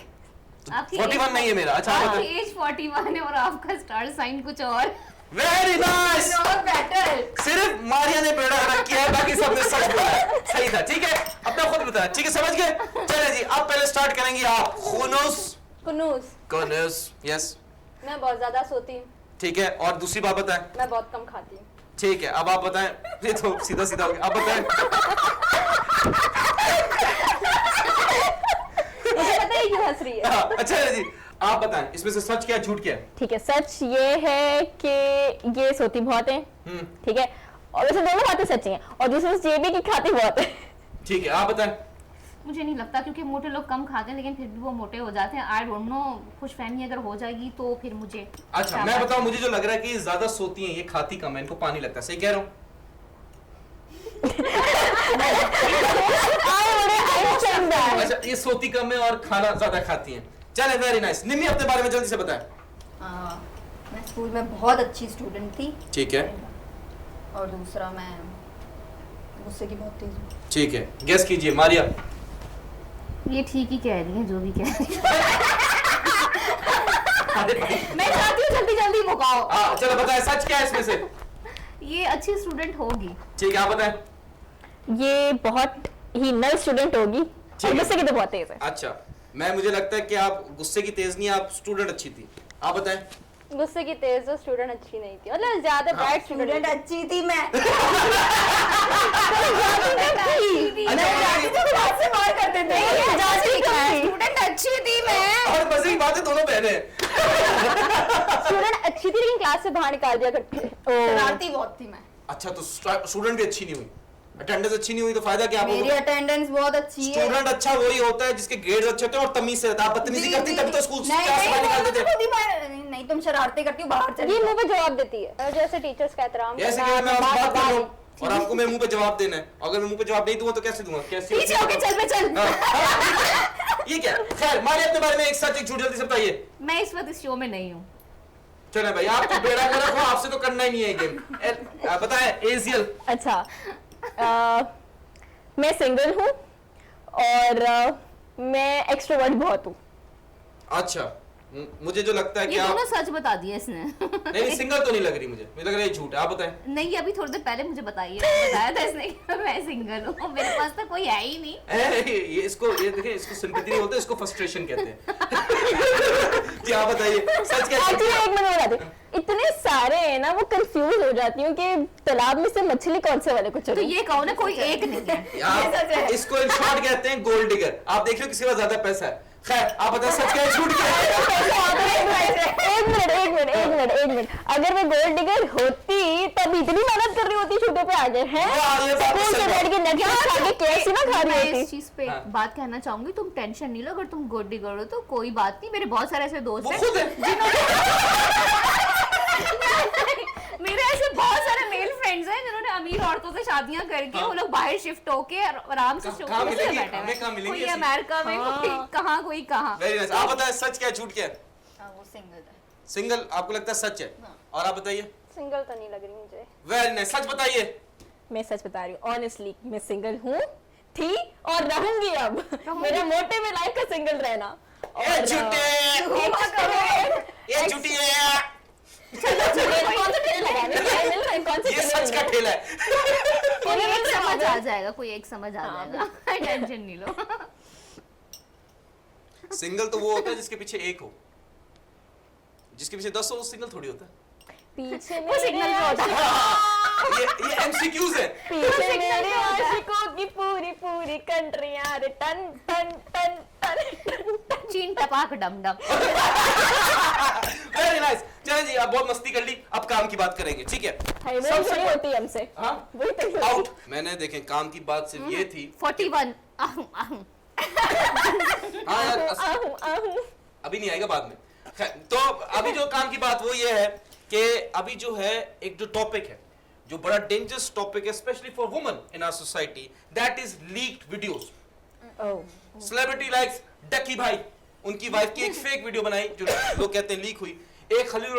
आपकी 41 नहीं है मेरा। अच्छा आपकी एज 41 है और आपका स्टार साइन कुछ और। Very nice. बेटर। सिर्फ मारिया ने पेड़ा रख किया है, बाकी सबने सच बोला है। सही था, ठीक है, अपना खुद बताया, ठीक है, समझ गए। चले जी, अब पहले स्टार्ट करेंगे आप। कुनूस। कुनूस, यस, मैं बहुत ज्यादा सोती हूँ। ठीक है, और दूसरी बात बताएं। मैं बहुत कम खाती हूँ। ठीक है, अब आप बताएं। ये तो सीधा सीधा हो गया, आप बताएं। मुझे पता है क्यों हंस रही है। हाँ, अच्छा है जी, आप बताएं इसमें से सच क्या है झूठ क्या है। ठीक है, सच ये है कि ये सोती बहुत है, ठीक है, और वैसे दोनों बातें सच्ची हैं, और दूसरी बात ये भी कि खाती बहुत है। ठीक है, आप बताएं। मुझे नहीं लगता, क्योंकि मोटे लोग कम खाते हैं लेकिन फिर भी वो मोटे हो जाते हैं। आई डोंट नो, खुशफहमी अगर हो जाएगी तो फिर मुझे। अच्छा मैं बताऊं, मुझे जो लग रहा है कि ये ज्यादा सोती हैं, ये खाती कम है, इनको पानी लगता है। सही कह रहा हूं? अच्छा, ये सोती कम है और खाना ज्यादा खाती हैं। चले, वेरी नाइस। निम्मी अपने बारे में जल्दी से बताएं। मैं स्कूल में बहुत अच्छी स्टूडेंट थी, ठीक है, और दूसरा मैं गुस्से की बहुत तेज हूँ। ठीक है, गेस कीजिए मारिया। ये ठीक ही कह रही है, जो भी कह रही है। हाँ, मैं चाहती हूँ जल्दी जल्दी मुकाओ। चलो बताएं सच क्या है इसमें से। ये अच्छी स्टूडेंट होगी। ठीक है, आप बताएं। ये बहुत ही नल स्टूडेंट होगी, और गुस्से की तो बहुत तेज है। अच्छा, मुझे लगता है कि आप गुस्से की तेज नहीं, आप स्टूडेंट अच्छी थी। आप बताएं। गुस्से की तेज तो स्टूडेंट अच्छी नहीं थी, मतलब ज्यादा ब्राइट स्टूडेंट अच्छी थी मैं। स्टूडेंट अच्छी थी मैं। और मजे की बात है, दोनों बहनें। स्टूडेंट अच्छी थी लेकिन क्लास से बाहर निकाल दिया करते। शरारती बहुत थी मैं। अच्छा, तो स्टूडेंट भी अच्छी नहीं हुई, अटेंडेंस अच्छी नहीं हुई, तो फायदा क्या? मेरी अटेंडेंस बहुत अच्छी है। स्टूडेंट अच्छा वही होता है जिसके ग्रेड्स अच्छे होते हैं और तमीज से रहता है। आप बदतमीजी करती तभी तो स्कूल से क्लास से बाहर निकाल देते। नहीं, तुम शरारतें करती हो, बाहर चली ये मुंह पे जवाब देती है, और जैसे टीचर्स का एहतराम जैसे कि मैं आपसे बात कर रहा हूँ और आपको मैं मुंह पे जवाब देना है, अगर मैं मुंह पे जवाब नहीं दूंगा तो कैसे दूंगा? कैसे? पीछे होके चल मैं चल। ये क्या? खैर, मारिए अपने बारे में एक सच एक झूठ जल्दी से बताइए। मैं इस वक्त इस शो में नहीं हूँ। चले भाई, आप तो बेड़ा कर रखो, आपसे तो करना ही नहीं है गेम। बताएं एजियल। अच्छा, मैं सिंगल हूँ और मैं एक्सट्रोवर्ट बहुत हूँ। अच्छा, मुझे जो लगता है कि ये दोनों आप सच बता दिए इसने। नहीं, सिंगल तो नहीं लग रही मुझे लग रहा है झूठ है। आप बताएं। नहीं, अभी थोड़ी देर पहले मुझे बताया था इसने कि मैं सिंगल हूँ, मेरे पास तो कोई है ही नहीं। ये इसको, ये देखिए, इसको सिंपैथी नहीं बोलते, इसको फ्रस्ट्रेशन कहते हैं। जी, आप बताइए सच क्या है? एक्चुअली एक मिनट बता दे, इतने सारे हैं ना, वो कंफ्यूज हो जाती हूँ कि तालाब में से मछली कौन से वाले को तो चुनूं। ये कहो ना, कोई एक नहीं है। इसको इन शॉर्ट कहते हैं गोल्ड डिगर। आप देख रहे हो किसी का ज्यादा पैसा है। खैर, आप बताएं सच क्या है झूठ क्या है? एक मिनट, अगर मैं गोल्ड डिगर होती तब इतनी मेहनत कर रही होती छूटे पे आगे हैं, वाह, ये बात तो स्कूल से सही बैठ के नेटफ्लिक्स खा के कैसी ना खा मैं रही इस होती। चीज पे हाँ। बात कहना चाहूंगी, तुम टेंशन नहीं लो, अगर तुम गुड डिगर हो तो कोई बात नहीं। मेरे बहुत सारे ऐसे दोस्त वो हैं खुद है। मेरे ऐसे बहुत सारे मेल फ्रेंड्स हैं जिन्होंने अमीर औरतों से शादियां करके वो लोग बाहर शिफ्ट होके आराम से कहाँ मिलेंगी? बैठे हमें कहाँ मिलेंगी कोई ऐसी? अमेरिका में, कोई कहाँ कोई कहाँ। Very nice. आप बताएं सच क्या है झूठ क्या है? वो सिंगल है। सिंगल आपको लगता है सच है, और आप बताइए। सिंगल तो नहीं लग रही मुझे। वेरी नाइस, सच बताइए। मैं सच बता रही हूँ, ऑनेस्टली मैं सिंगल हूँ, थी और रहूंगी अब। मेरा मोटिव है लाइफ का सिंगल रहना। ये झूठे, ये झूठी है, कौन सा ठेला लगाने का है? मिल रहा है? कौन सा ये ठेला सच का लगाने ठेला है। कोई एक मिल रहा समझ है? आ जाएगा, कोई एक समझ आ जाएगा, टेंशन नहीं लो। सिंगल तो वो होता है जिसके पीछे एक हो, जिसके पीछे 10 हो वो सिंगल थोड़ी होता है। पीछे वो सिग्नल पे होता है। ये एमसीक्यूज है। पीछे मेरे आशिकों की पूरी पूरी कंट्रियां रे टन टन टन टन। चीन टपाक डम डम। Very nice. चलिए जी, आप बहुत मस्ती कर ली, अब काम की बात करेंगे, ठीक है? हाय वो थोड़ी होती है हमसे। हाँ, वही तो आउट। मैंने देखें काम की बात सिर्फ ये थी। 41 आहूं आहूं। हाँ यार, आहूं आहूं। अभी नहीं आएगा, बाद में। खैर, तो अभी जो काम की बात वो ये है कि अभी जो है एक जो टॉपिक है जो बड़ा डेंजरस टॉपिक है specially for women in our society, that is leaked videos. Celebrity likes Ducky भाई, उनकी वाइफ की एक फेक वीडियो बनाई जो लोग कहते हैं लीक हुई। एक खलील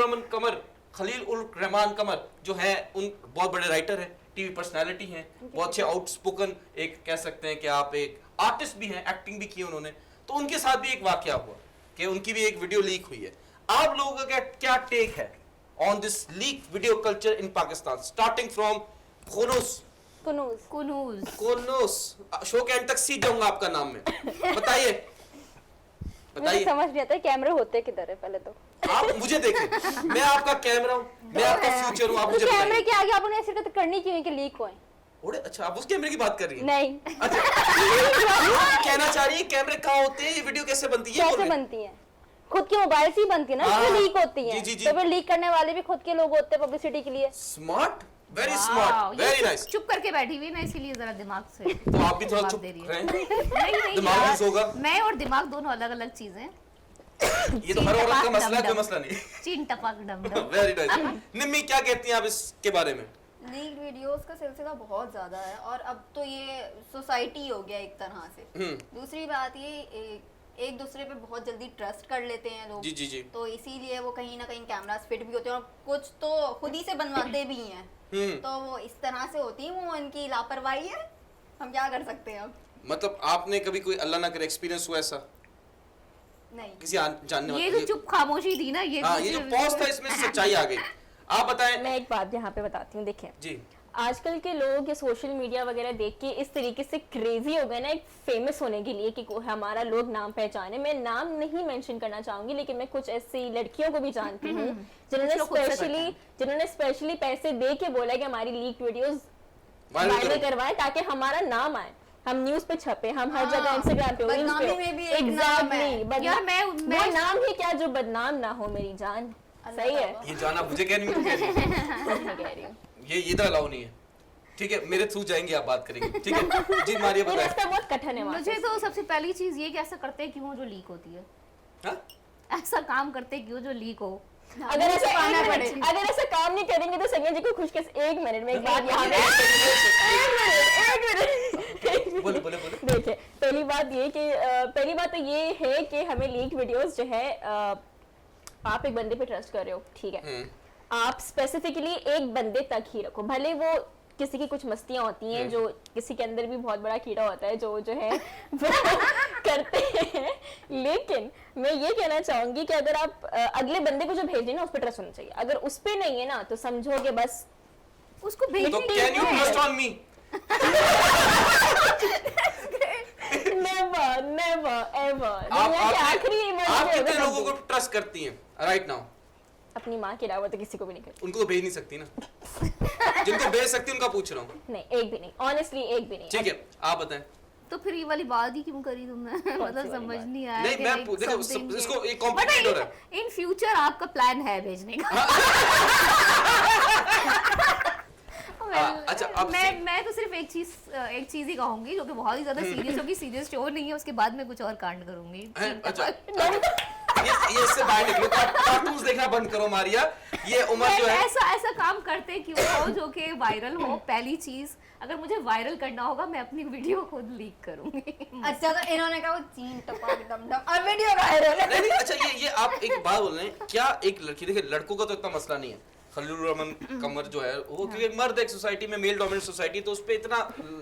उल रहमान कमर जो है, उन बहुत बड़े राइटर हैं, टीवी पर्सनालिटी हैं, बहुत अच्छे आउटस्पोकन, एक कह सकते हैं कि आप एक आर्टिस्ट भी हैं, एक्टिंग भी की उन्होंने। तो उनके साथ भी एक वाकया हुआ कि उनकी भी एक वीडियो लीक हुई है। आप लोगों का क्या टेक है on this leak video culture in Pakistan, starting from Kunuz, show के एंड तक सीख जाऊंगा आपका नाम में, बताइए मुझे समझ नहीं आता कैमरे होते किधर है पहले तो। आप मुझे देखें, मैं आपका कैमरा हूँ, मैं आपका फ्यूचर हूँ, आप मुझे कैमरे बताइए। के आगे आपने ऐसे करनी क्यों है कि लीक होए? ओरे अच्छा, आप उस कैमरे की बात कर रही हैं? नहीं अच्छा, ये कहना चाह रही है कैमरे कहाँ होते हैं, ये वीडियो कैसे बनती है? कैसे बनती है? खुद के मोबाइल से ही बनती है ना, हाँ, इसमें लीक होती है। जी। तो फिर लीक करने वाले भी खुद के लोग होते हैं पब्लिसिटी के लिए। Smart, very smart, very nice. चुप करके बैठी हुई ना, इसीलिए जरा दिमाग से तो आप भी थोड़ा जवाब चुप दे रही रहें, नहीं दिमाग यार, यूज होगा। मैं और दिमाग दोनों अलग अलग चीजें। ये तो हर औरत का मसला है, कोई मसला नहीं। चीन टपक डम डम। Very nice. निम्मी क्या कहती हैं आप इसके बारे में? लीक वीडियोस का सिलसिला बहुत ज़्यादा है और अब तो ये सोसाइटी हो गया एक तरह से। दूसरी बात ये एक दूसरे पे बहुत जल्दी ट्रस्ट कर लेते हैं लोग। जी। तो इसीलिए वो कहीं ना कहीं कैमरास फिट भी होते हैं और कुछ तो खुद ही से बनवाते भी हैं। तो वो इस तरह से होती है, वो उनकी लापरवाही है, हम क्या कर सकते हैं अब। मतलब आपने कभी कोई अल्लाह ना करे एक्सपीरियंस हुआ ऐसा नहीं, किसी जानने वाले? ये जो चुप खामोशी थी ना, ये हाँ, ये जो पॉज था इसमें सच्चाई आ गई। आप बताएं। मैं एक बात यहाँ पे बताती हूँ, देखिए जी, आजकल के लोग ये सोशल मीडिया वगैरह देख के इस तरीके से क्रेजी हो गए ना एक फेमस होने के लिए कि हमारा लोग नाम पहचाने। मैं नाम नहीं मेंशन करना चाहूंगी, लेकिन मैं कुछ ऐसी लड़कियों को भी जानती हूँ जिन्होंने स्पेशली पैसे दे के बोला कि हमारी लीक वीडियोस वायरल करवाएं ताकि हमारा नाम आए, हम न्यूज पे छपे, हम हर जगह इंस्टाग्राम पे, बदनामी में भी एक नाम है। यार वो नाम ही क्या जो बदनाम ना हो मेरी जान। सही है, ये जाना मुझे कह नहीं, कह रही है। ये इधर अलाउ नहीं है, ठीक है? मेरे थ्रू जाएंगे, आप बात करेंगे, ठीक है? जी मारिया ये बताएं। रास्ता बहुत कठिन है। मुझे तो सबसे पहली चीज ये कि ऐसा करते हैं क्यों जो लीक होती है, हाँ? ऐसा काम करते हैं क्यों जो लीक हो। अगर ऐसा काम नहीं करेंगे तो संजय जी को खुश के 1 मिनट में एक बात यहाँ पे बोले। देखिए, पहली बात तो ये है कि हमें लीक वीडियोस जो है, आप एक बंदे पे ट्रस्ट कर रहे हो, ठीक है, आप स्पेसिफिकली एक बंदे तक ही रखो, भले वो किसी की कुछ मस्तियां होती हैं, जो किसी के अंदर भी बहुत बड़ा कीड़ा होता है जो है वो करते हैं। लेकिन मैं ये कहना चाहूंगी कि अगर आप अगले बंदे को जो भेज रहे हैं ना, उस पर ट्रस्ट होना चाहिए। अगर उस पे नहीं है ना, तो समझो कि बस उसको तो भेजने can you trust on me? never ever। आप कितने लोगों को ट्रस्ट करती हैं राइट नाउ? अपनी माँ के अलावा तो किसी को भी नहीं करती। उनको तो भेज नहीं सकती ना। जिनको भेज सकती उनका पूछ रहा हूँ। नहीं, एक भी नहीं, ऑनेस्टली एक भी नहीं। ठीक है, आप बताएं। तो फिर ये वाली बात ही क्यों करी तुमने? मतलब समझ नहीं आया। नहीं, मैं देखो इसको एक कॉम्प्लिकेट हो रहा है। इन फ्यूचर आपका प्लान है भेजने का? अच्छा, अब मैं तो सिर्फ एक चीज ही कहूंगी जो कि बहुत ही ज्यादा सीरियस होगी, सीरियस शो नहीं है, उसके बाद मैं कुछ और कांड करूंगी। अच्छा, ये इससे बाहर निकलो, कार्टून्स देखना बंद करो मारिया। ये उम्र जो है ऐसा काम करते क्यों हो जो कि वायरल हो? पहली चीज, अगर मुझे वायरल करना होगा मैं अपनी वीडियो खुद लीक करूंगी। अच्छा, तो इन्होंने कहा वो चीन टपक डम डम और वीडियो वायरल। नहीं, अच्छा ये आप एक बात बोल रहे हैं क्या? एक लड़की, देखिए लड़कों का तो इतना मसला नहीं है, खलील रहमान कमर जो है वो क्योंकि मर्द एक सोसाइटी में, मेल डोमिनेंट सोसाइटी, तो उस पर इतना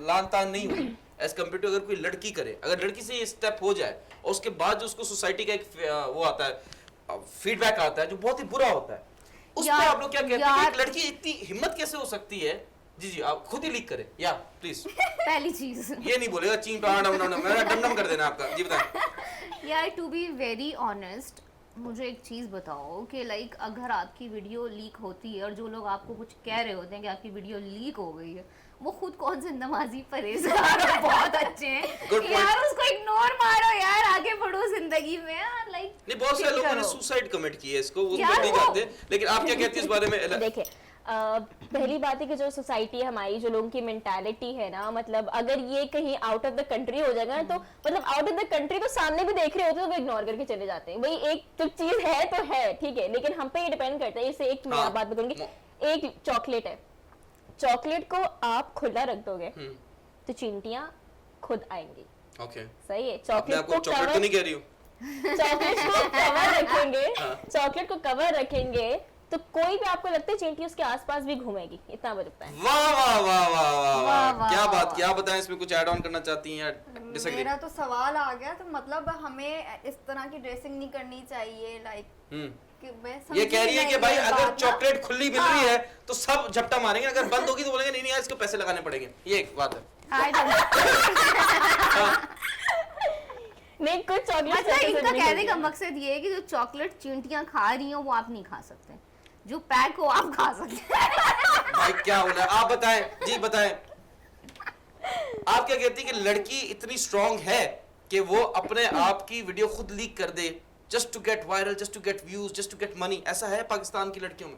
लान तान नहीं हुई एज कम्पेयर टू अगर कोई लड़की करे। अगर लड़की से ये स्टेप हो जाए और उसके बाद जो उसको सोसाइटी का एक वो आता है, फीडबैक आता है जो बहुत ही बुरा होता है, उस पर आप लोग क्या कहते हैं? एक लड़की इतनी हिम्मत कैसे हो सकती है? जी आप खुद ही लीक करें या प्लीज। पहली चीज ये नहीं बोलेगा चीन डम डम कर देना आपका। जी बताएं। यार, टू बी वेरी ऑनेस्ट, मुझे एक चीज बताओ कि लाइक अगर आपकी वीडियो लीक होती है और जो लोग आपको कुछ कह रहे होते हैं कि आपकी वीडियो लीक हो गई है, वो खुद कौन से नमाजी परहेजगार और बहुत अच्छे हैं यार, उसको इग्नोर मारो यार, आगे बढ़ो जिंदगी में यार। लाइक नहीं, बहुत सारे लोगों ने सुसाइड कमिट किया है, इसको वो नहीं जानते, लेकिन आप क्या कहती हैं इस बारे में? देखिए, पहली बात है कि जो सोसाइटी है हमारी, जो लोगों की मेंटालिटी है ना, मतलब अगर ये कहीं आउट ऑफ द कंट्री हो जाएगा ना, तो मतलब आउट ऑफ द कंट्री तो सामने भी देख रहे होते हैं तो वो इग्नोर करके चले जाते हैं। भाई एक तो चीज है तो है, ठीक है, लेकिन हम पे ये डिपेंड करता है। जैसे एक मैं बात बताऊंगी, एक चॉकलेट है, चॉकलेट को आप खुला रख दोगे तो चींटियां खुद आएंगी। ओके, सही है, मैं चॉकलेट आपको को चॉकलेट तो नहीं कह रही हूँ, चॉकलेट को कवर रखेंगे, चॉकलेट को कवर रखेंगे तो कोई भी आपको लगता है चींटी उसके आसपास भी घूमेगी, इतना बचता है। वाह वाह वाह वाह वाह वाह, वाह, क्या वाह, बात, वाह। क्या बताएं, इसमें कुछ ऐड ऑन करना चाहती हैं या डिसएग्री? मेरा तो सवाल आ गया, तो मतलब हमें इस तरह की ड्रेसिंग नहीं करनी चाहिए, लाइक ये कह रही है कि भाई अगर चॉकलेट खुली मिल रही है तो सब झपटा मारेंगे, अगर बंद होगी तो बोलेंगे नहीं नहीं यार इसको पैसे लगाने पड़ेंगे, ये एक बात है। नहीं, कुछ चॉकलेट मतलब इनका कहने का मकसद ये है कि जो चॉकलेट चींटियां खा रही हैं वो आप नहीं खा सकते, जो पैक हो आप खा सकते हैं। भाई क्या हो रहा है, आप बताएं जी, बताएं आप क्या कहती है कि लड़की इतनी स्ट्रांग है कि वो अपने आप की वीडियो खुद लीक कर दे just to get viral, just to get views, just to get money? ऐसा है पाकिस्तान की लड़कियों में?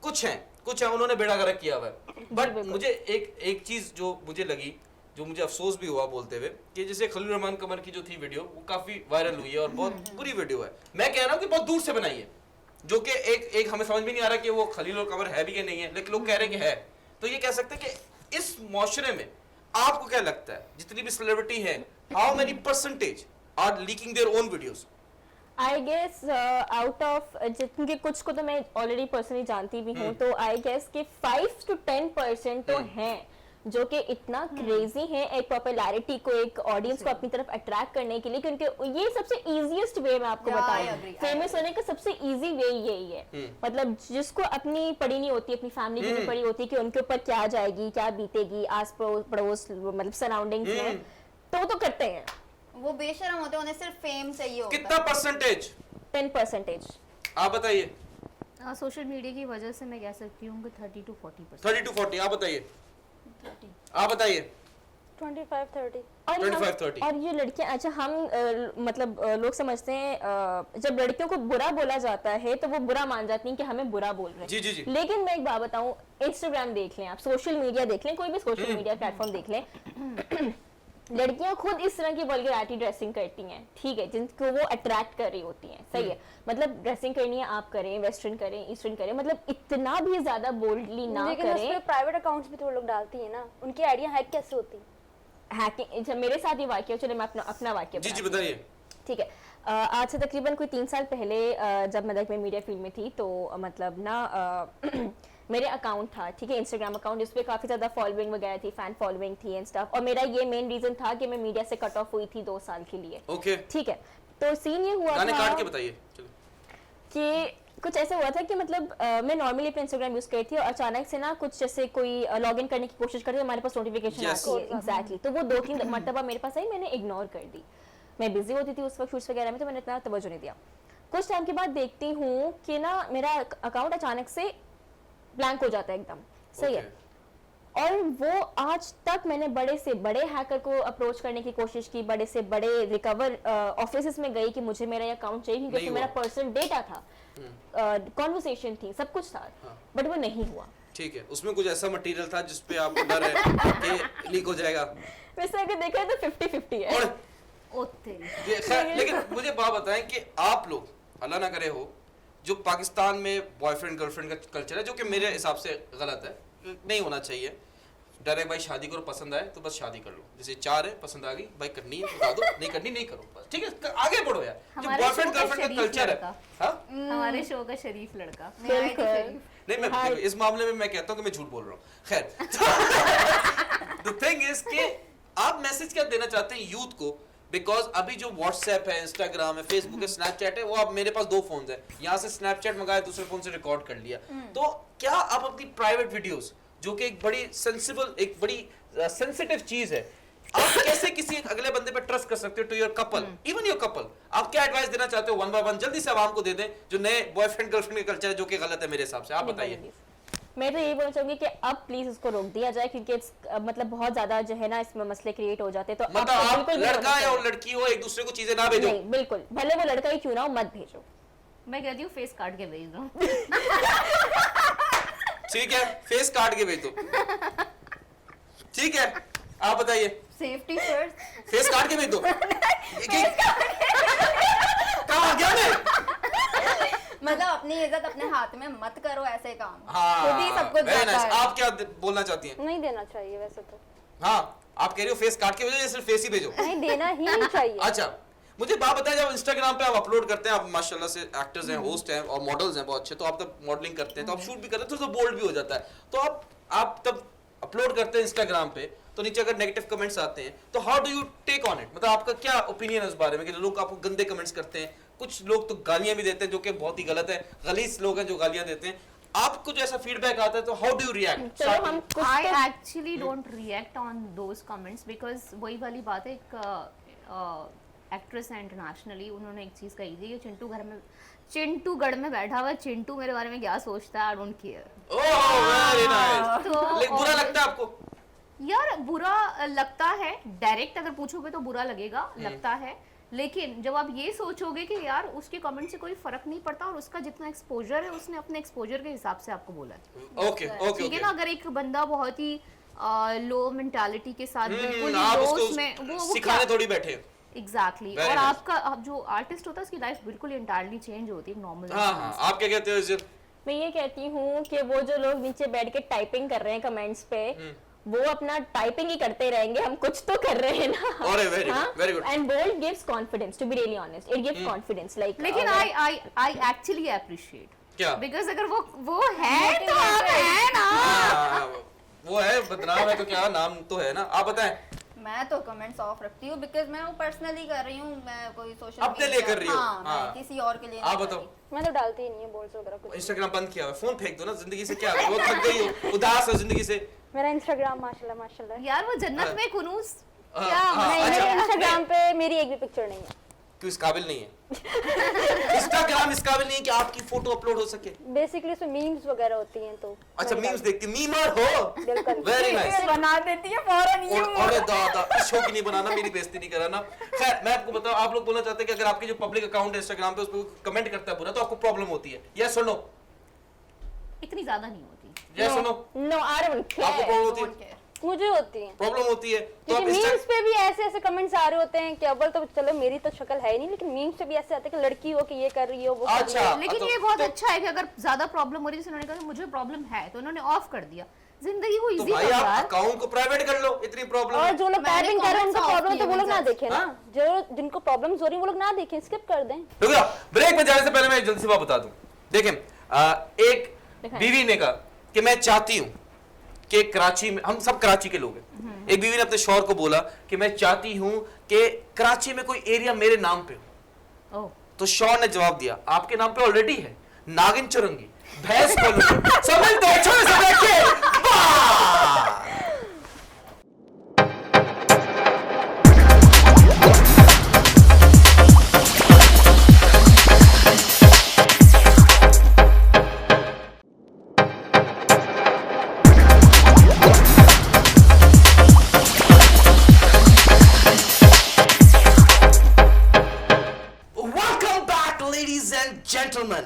कुछ है उन्होंने बेड़ा गर्क किया हुआ है। बट मुझे एक चीज जो मुझे लगी, जो मुझे अफसोस भी हुआ बोलते हुए, कि जैसे खलील रहमान कमर की जो थी वीडियो वो काफी वायरल हुई है और बहुत बुरी वीडियो है। मैं कह रहा हूँ कि बहुत दूर से बनाई है, जो कि एक हमें समझ में नहीं आ रहा कि वो खलील और कमर है भी कि नहीं है, लेकिन लोग कह रहे हैं कि है। तो ये कह सकते हैं कि इस मुआशरे में आपको क्या लगता है जितनी भी सेलिब्रिटी है, how many percentage are leaking their own videos? I guess out of जितने, कुछ को तो मैं ऑलरेडी पर्सनली जानती भी हूँ, तो आई गेस कि 5 to 10% तो हैं जो कि इतना क्रेजी है एक पॉपुलैरिटी को, एक ऑडियंस को अपनी तरफ अट्रैक्ट करने के लिए, क्योंकि ये सबसे इजीएस्ट वे मैं आपको बताऊं, फेमस होने का सबसे इजी वे यही है। मतलब जिसको अपनी पड़ी नहीं होती, अपनी फैमिली की नहीं पड़ी होती कि उनके ऊपर क्या जाएगी, क्या बीतेगी, आस पड़ोस मतलब सराउंडिंग्स में, तो वो तो करते हैं, वो बेशरम होते हैं, उन्हें सिर्फ फेम चाहिए होता है। कितना परसेंटेज? 10%। आप बताइए। सोशल मीडिया की वजह से मैं कह सकती हूँ कि 30 to 40%। 30 to 40, आप बताइए। आप बताइए। 25-30। और ये लड़कियां, अच्छा हम मतलब लोग समझते हैं जब लड़कियों को बुरा बोला जाता है तो वो बुरा मान जाती हैं कि हमें बुरा बोल रहे हैं। जी जी जी। लेकिन मैं एक बात बताऊं, इंस्टाग्राम देख लें आप, सोशल मीडिया देख लें, कोई भी सोशल मीडिया प्लेटफॉर्म देख लें, लड़कियां खुद इस तरह की वल्गैरिटी ड्रेसिंग करती हैं, ठीक है, जिनको वो अट्रैक्ट कर रही होती हैं, सही है, मतलब ड्रेसिंग करनी है आप करें, वेस्टर्न करें, ईस्टर्न करें, मतलब इतना भी ज्यादा बोल्डली ना लेकिन करें। उसपे प्राइवेट अकाउंट्स भी तो लोग डालती है ना, उनकी आइडिया हैक कैसे होती? हैकिंग, जब मेरे साथ ये वाक्य, चले मैं अपना वाक्य जी जी बताइए। ठीक है, आज से तकरीबन कोई 3 साल पहले जब मतलब मैं मीडिया फील्ड में थी, तो मतलब ना मेरे अकाउंट था, ठीक है, इंस्टाग्राम अकाउंट, जिस पे काफ़ी ज़्यादा फॉलोइंग वगैरह थी, फैन फॉलोइंग थी एंड स्टफ, और मेरा ये मेन रीज़न था कि मैं मीडिया से कट ऑफ हुई थी 2 साल के लिए। ओके, ठीक है, तो सीन ये हुआ गाने था काट के बताइए कि कुछ ऐसा हुआ था कि मतलब मैं नॉर्मली अपने इंस्टाग्राम यूज करती थी और अचानक से ना कुछ जैसे कोई लॉग इन करने की कोशिश करती है, हमारे पास नोटिफिकेशन आती है, एग्जैक्टली, तो वो 2-3 मरतबा मेरे पास आई, मैंने इग्नोर कर दी। मैं बिजी होती थी उस वक्त शूट्स वगैरह में, तो मैंने इतना तवज्जो नहीं दिया। कुछ टाइम के बाद देखती हूँ कि ना मेरा अकाउंट अचानक से ब्लैंक हो जाता है एकदम, सही है, और वो आज तक मैंने बड़े से बड़े हैकर को अप्रोच करने की कोशिश की, बड़े से बड़े रिकवर ऑफिसेस में गई कि मुझे मेरा ये अकाउंट चाहिए, क्योंकि मेरा पर्सनल डेटा था, कॉन्वर्सेशन थी, सब कुछ था, बट वो नहीं हुआ। ठीक है, उसमें कुछ ऐसा मटेरियल था जिस पे आपको डर है कि लीक हो जाएगा? वैसे अगर देखा है तो 50-50 है। लेकिन मुझे बात बताएं कि आप लोग, अल्लाह ना करे हो, जो पाकिस्तान में बॉयफ्रेंड गर्लफ्रेंड का कल्चर है, जो कि मेरे हिसाब से गलत है, नहीं होना चाहिए। डायरेक्ट भाई शादी करो, पसंद आए तो बस शादी कर लो, जैसे 4 है, पसंद आ गई भाई, करनी है बता दो, नहीं करनी नहीं करो, बस ठीक है, आगे बढ़ो यार। जो बॉयफ्रेंड गर्लफ्रेंड का कल्चर है, हमारे शो का शरीफ लड़का, नहीं मैं इस मामले में मैं कहता हूँ कि मैं झूठ बोल रहा हूँ, खैर। द थिंग इज कि आप मैसेज क्या देना चाहते हैं यूथ को, बिकॉज अभी जो व्हाट्सएप है, इंस्टाग्राम है, फेसबुक है, स्नैपचैट है, वो अब मेरे पास 2 फोन है, यहाँ से स्नैपचैट मंगाया, दूसरे फोन से रिकॉर्ड कर लिया, तो क्या आप अपनी प्राइवेट वीडियोस, जो कि एक बड़ी सेंसिबल, एक बड़ी सेंसिटिव चीज है, आप कैसे किसी एक अगले बंदे पे ट्रस्ट कर सकते हो, to your couple, even your couple? आप क्या एडवाइस देना चाहते हो 1 by 1 जल्दी से आवाम को दे दें, जो नए बॉयफ्रेंड गर्लफ्रेंड का कल्चर है, जो कि गलत है मेरे हिसाब से, आप बताइए। मैं तो यही बोलना चाहूंगी कि अब प्लीज इसको रोक दिया जाए, क्योंकि मतलब बहुत ज्यादा जो है ना इसमें मसले क्रिएट हो जाते हैं, तो मतलब आप लड़का है और लड़की हो, एक दूसरे को चीजें ना भेजो। नहीं, बिल्कुल, भले वो लड़का ही क्यों ना हो, मत भेजो। मैं कहती हूँ फेस काट के भेज दो। ठीक है, फेस काट के भेज दो। ठीक है, आप बताइए। Safety first. फेस काट के भेज दो। कहाँ गया मैं? मतलब अपनी इज्जत अपने हाथ में मत करो ऐसे काम। हाँ, खुद ही सब कुछ very जाता nice। है। आप क्या बोलना चाहती हैं? नहीं देना चाहिए वैसे तो। हाँ, आप कह रही हो फेस काट के भेजो या सिर्फ फेस ही भेजो? नहीं देना ही नहीं चाहिए। अच्छा, मुझे बात बताएं, जब इंस्टाग्राम पे आप अपलोड करते हैं, आप माशाल्लाह से एक्टर्स हैं, होस्ट हैं और मॉडल्स हैं बहुत अच्छे, तो आप तब मॉडलिंग करते हैं, तो आप शूट भी करते हैं, थोड़ा सा बोल्ड भी हो जाता है, तो आप तब अपलोड करते हैं इंस्टाग्राम पे, तो नीचे अगर नेगेटिव कमेंट्स आते हैं तो how do you take on it? मतलब आपका क्या ओपिनियन है उस बारे में कि लोग आपको गंदे कमेंट्स करते हैं, कुछ लोग तो गालियां भी देते हैं जो कि बहुत ही गलत है, गलीज लोग हैं जो गालियां देते हैं, आपको जो ऐसा फीडबैक आता है तो हाउ डू यू रिएक्ट? चलो हम कुछ I तो actually don't react on those comments because वही वाली बात है, एक एक्ट्रेस है इंटरनेशनली, उन्होंने एक चीज कही थी कि चिंटू गढ़ में बैठा हुआ, चिंटू मेरे बारे में क्या सोचता है, I don't care. Oh very nice. तो लेकिन बुरा लगता है आपको? यार बुरा लगता है, डायरेक्ट अगर पूछोगे तो बुरा लगेगा, लगता है, लेकिन जब आप ये सोचोगे कि यार उसके कमेंट से कोई फर्क नहीं पड़ता और उसका जितना एक्सपोजर है उसने अपने एक्सपोजर के हिसाब से आपको बोला है, ओके ओके ठीक है ना। अगर एक बंदा बहुत ही लो मेंटालिटी के साथ बिल्कुल ही आप लो उसको उसमें वो सिखाने थोड़ी बैठे हैं। एग्जैक्टली Very और nice. आपका अब जो आर्टिस्ट होता है उसकी लाइफ बिल्कुल इंटायरली चेंज होती है नॉर्मल। हाँ हाँ, आप क्या कहते हो इज्जत? मैं ये कहती हूँ कि वो जो लोग नीचे बैठ के टाइपिंग कर रहे हैं कमेंट्स पे, वो अपना टाइपिंग ही करते रहेंगे, हम कुछ तो कर रहे हैं ना। अरे very good. And bold gives confidence, to be really honest, it gives confidence like. लेकिन आई एक्चुअली अप्रिशिएट क्या? बिकॉज अगर वो है तो आप है ना। हाँ, वो है बदनाम है तो क्या, नाम तो है ना। आप बताएं। मैं तो कमेंट्स ऑफ रखती हूँ बिकॉज मैं वो पर्सनली कर रही हूँ, मैं कोई सोशल अपने लिए कर रही हो? हाँ, हाँ। मैं किसी और के लिए आप नहीं बताओ। कर रही। मैं तो डालती ही नहीं है बोल्स वगैरह कुछ। इंस्टाग्राम बंद किया हुआ है, फोन फेंक दो ना, जिंदगी से क्या वो थक गई हो, उदास हो जिंदगी से। मेरा इंस्टाग्राम माशाल्लाह माशाल्लाह। यार वो जन्नत में कुनूस हाँ, क्या हाँ, नहीं, अच्छा, मेरे इंस्टाग्राम पे मेरी एक भी पिक्चर नहीं है। क्यों इस काबिल नहीं है? इंस्टाग्राम इस काबिल नहीं है कि आपकी फोटो अपलोड हो सके। बेसिकली उसमें मीम्स वगैरह होती हैं तो। अच्छा, मीम्स देखती, मीमर हो। बिल्कुल। Very nice. बना देती है फौरन ही। अरे दादा, इस शो की नहीं बनाना, मेरी बेइज्जती नहीं कराना। खैर, मैं आपको बताऊं, आप लोग बोलना चाहते हैं कि अगर आपके जो पब्लिक अकाउंट है इंस्टाग्राम पे, उस पर कमेंट करता है बुरा, तो आपको प्रॉब्लम होती है? यस और नो? इतनी ज्यादा नहीं होती। यस और नो? नो, आई डोंट आपको केयर। प्रॉब्लम होती है? मुझे होती है प्रॉब्लम होती है तो आप क्योंकि मीम्स पे भी ऐसे ऐसे कमेंट्स आ रहे होते हैं कि अव्वल तो चलो मेरी तो शक्ल है ही नहीं, लेकिन मीम्स पे भी ऐसे आते हैं कि लड़की हो कि ये कर रही हो वो कर रही अच्छा, हो। लेकिन तो- ये बहुत तो- अच्छा है कि अगर ज्यादा प्रॉब्लम हो रही है, जैसे उन्होंने कहा कि मुझे प्रॉब्लम है तो उन्होंने ऑफ कर दिया, जिंदगी को तो इजी भाई कर आप यार। अकाउंट को प्राइवेट कर लो, इतनी प्रॉब्लम और है। जो लोग मैंने टाइपिंग कर रहे हैं उनको comments off प्रॉब्लम तो किए वो लोग ना मुझे। देखें ना, जो जिनको प्रॉब्लम्स हो रही हैं वो लोग ना देखें, स्किप कर दें। रुको, ब्रेक में जाने से पहले मैं जल्दी से बात बता दूं। देखें, एक बीवी ने कहा कि मैं चाहती हूं कि कराची में, हम सब कराची के लोग हैं, एक बीवी ने अपने शौहर को बोला कि मैं चाहती हूं कि कराची में कोई एरिया मेरे नाम पे हो। ओह, तो शौहर ने जवाब दिया, आपके नाम पे ऑलरेडी है, नागिन चुरंगी, भैंस बोलो, समझते हो, छोटे से बैठिए। वाह! Welcome back ladies and gentleman.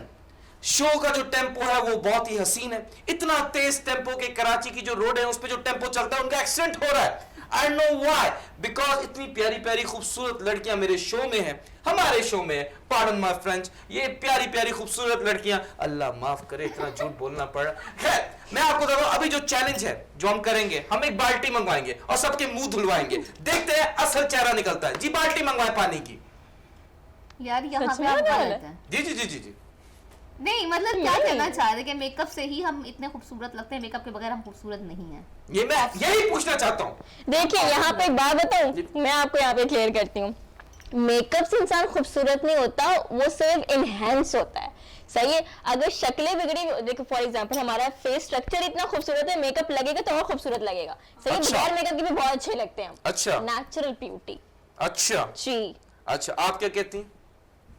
Show का जो टेम्पो है वो बहुत ही हसीन है, इतना तेज टेम्पो के कराची की जो रोड है उस पे जो टेम्पो चलता है उनका एक्सीडेंट हो रहा है। आई नो व्हाई, बिकॉज इतनी प्यारी प्यारी खूबसूरत लड़कियां मेरे शो में हैं, हमारे शो में है, पार्डन माय फ्रेंच, ये प्यारी प्यारी खूबसूरत लड़कियां, अल्लाह माफ करे इतना झूठ बोलना पड़ा। खैर, मैं आपको बता रहा हूं, अभी जो चैलेंज है जो हम करेंगे, हम एक बाल्टी मंगवाएंगे और सबके मुंह धुलवाएंगे, देखते हैं असल चेहरा निकलता है। जी, बाल्टी मंगवाए पानी की। यार यहाँ सच पे में आप बता गलत रहे? हैं। जी जी जी जी जी। नहीं मतलब क्या नहीं। कहना चाह रहे हैं कि मेकअप से ही हम इतने खूबसूरत लगते हैं, मेकअप के बगैर हम खूबसूरत नहीं हैं। ये मैं यही पूछना चाहता हूँ। देखिए यहाँ पे एक बात बताऊं, मैं आपको यहाँ पे क्लियर करती हूँ, मेकअप से इंसान खूबसूरत नहीं होता, वो सिर्फ इनहेंस होता है। सही है, अगर शक्लें बिगड़ी, देखो फॉर एग्जांपल हमारा फेस स्ट्रक्चर इतना खूबसूरत है, मेकअप लगेगा तो और खूबसूरत लगेगा। सही है, अच्छा। बगैर मेकअप के भी बहुत अच्छे लगते हैं। अच्छा। Natural beauty. अच्छा जी। अच्छा, आप क्या कहती हैं?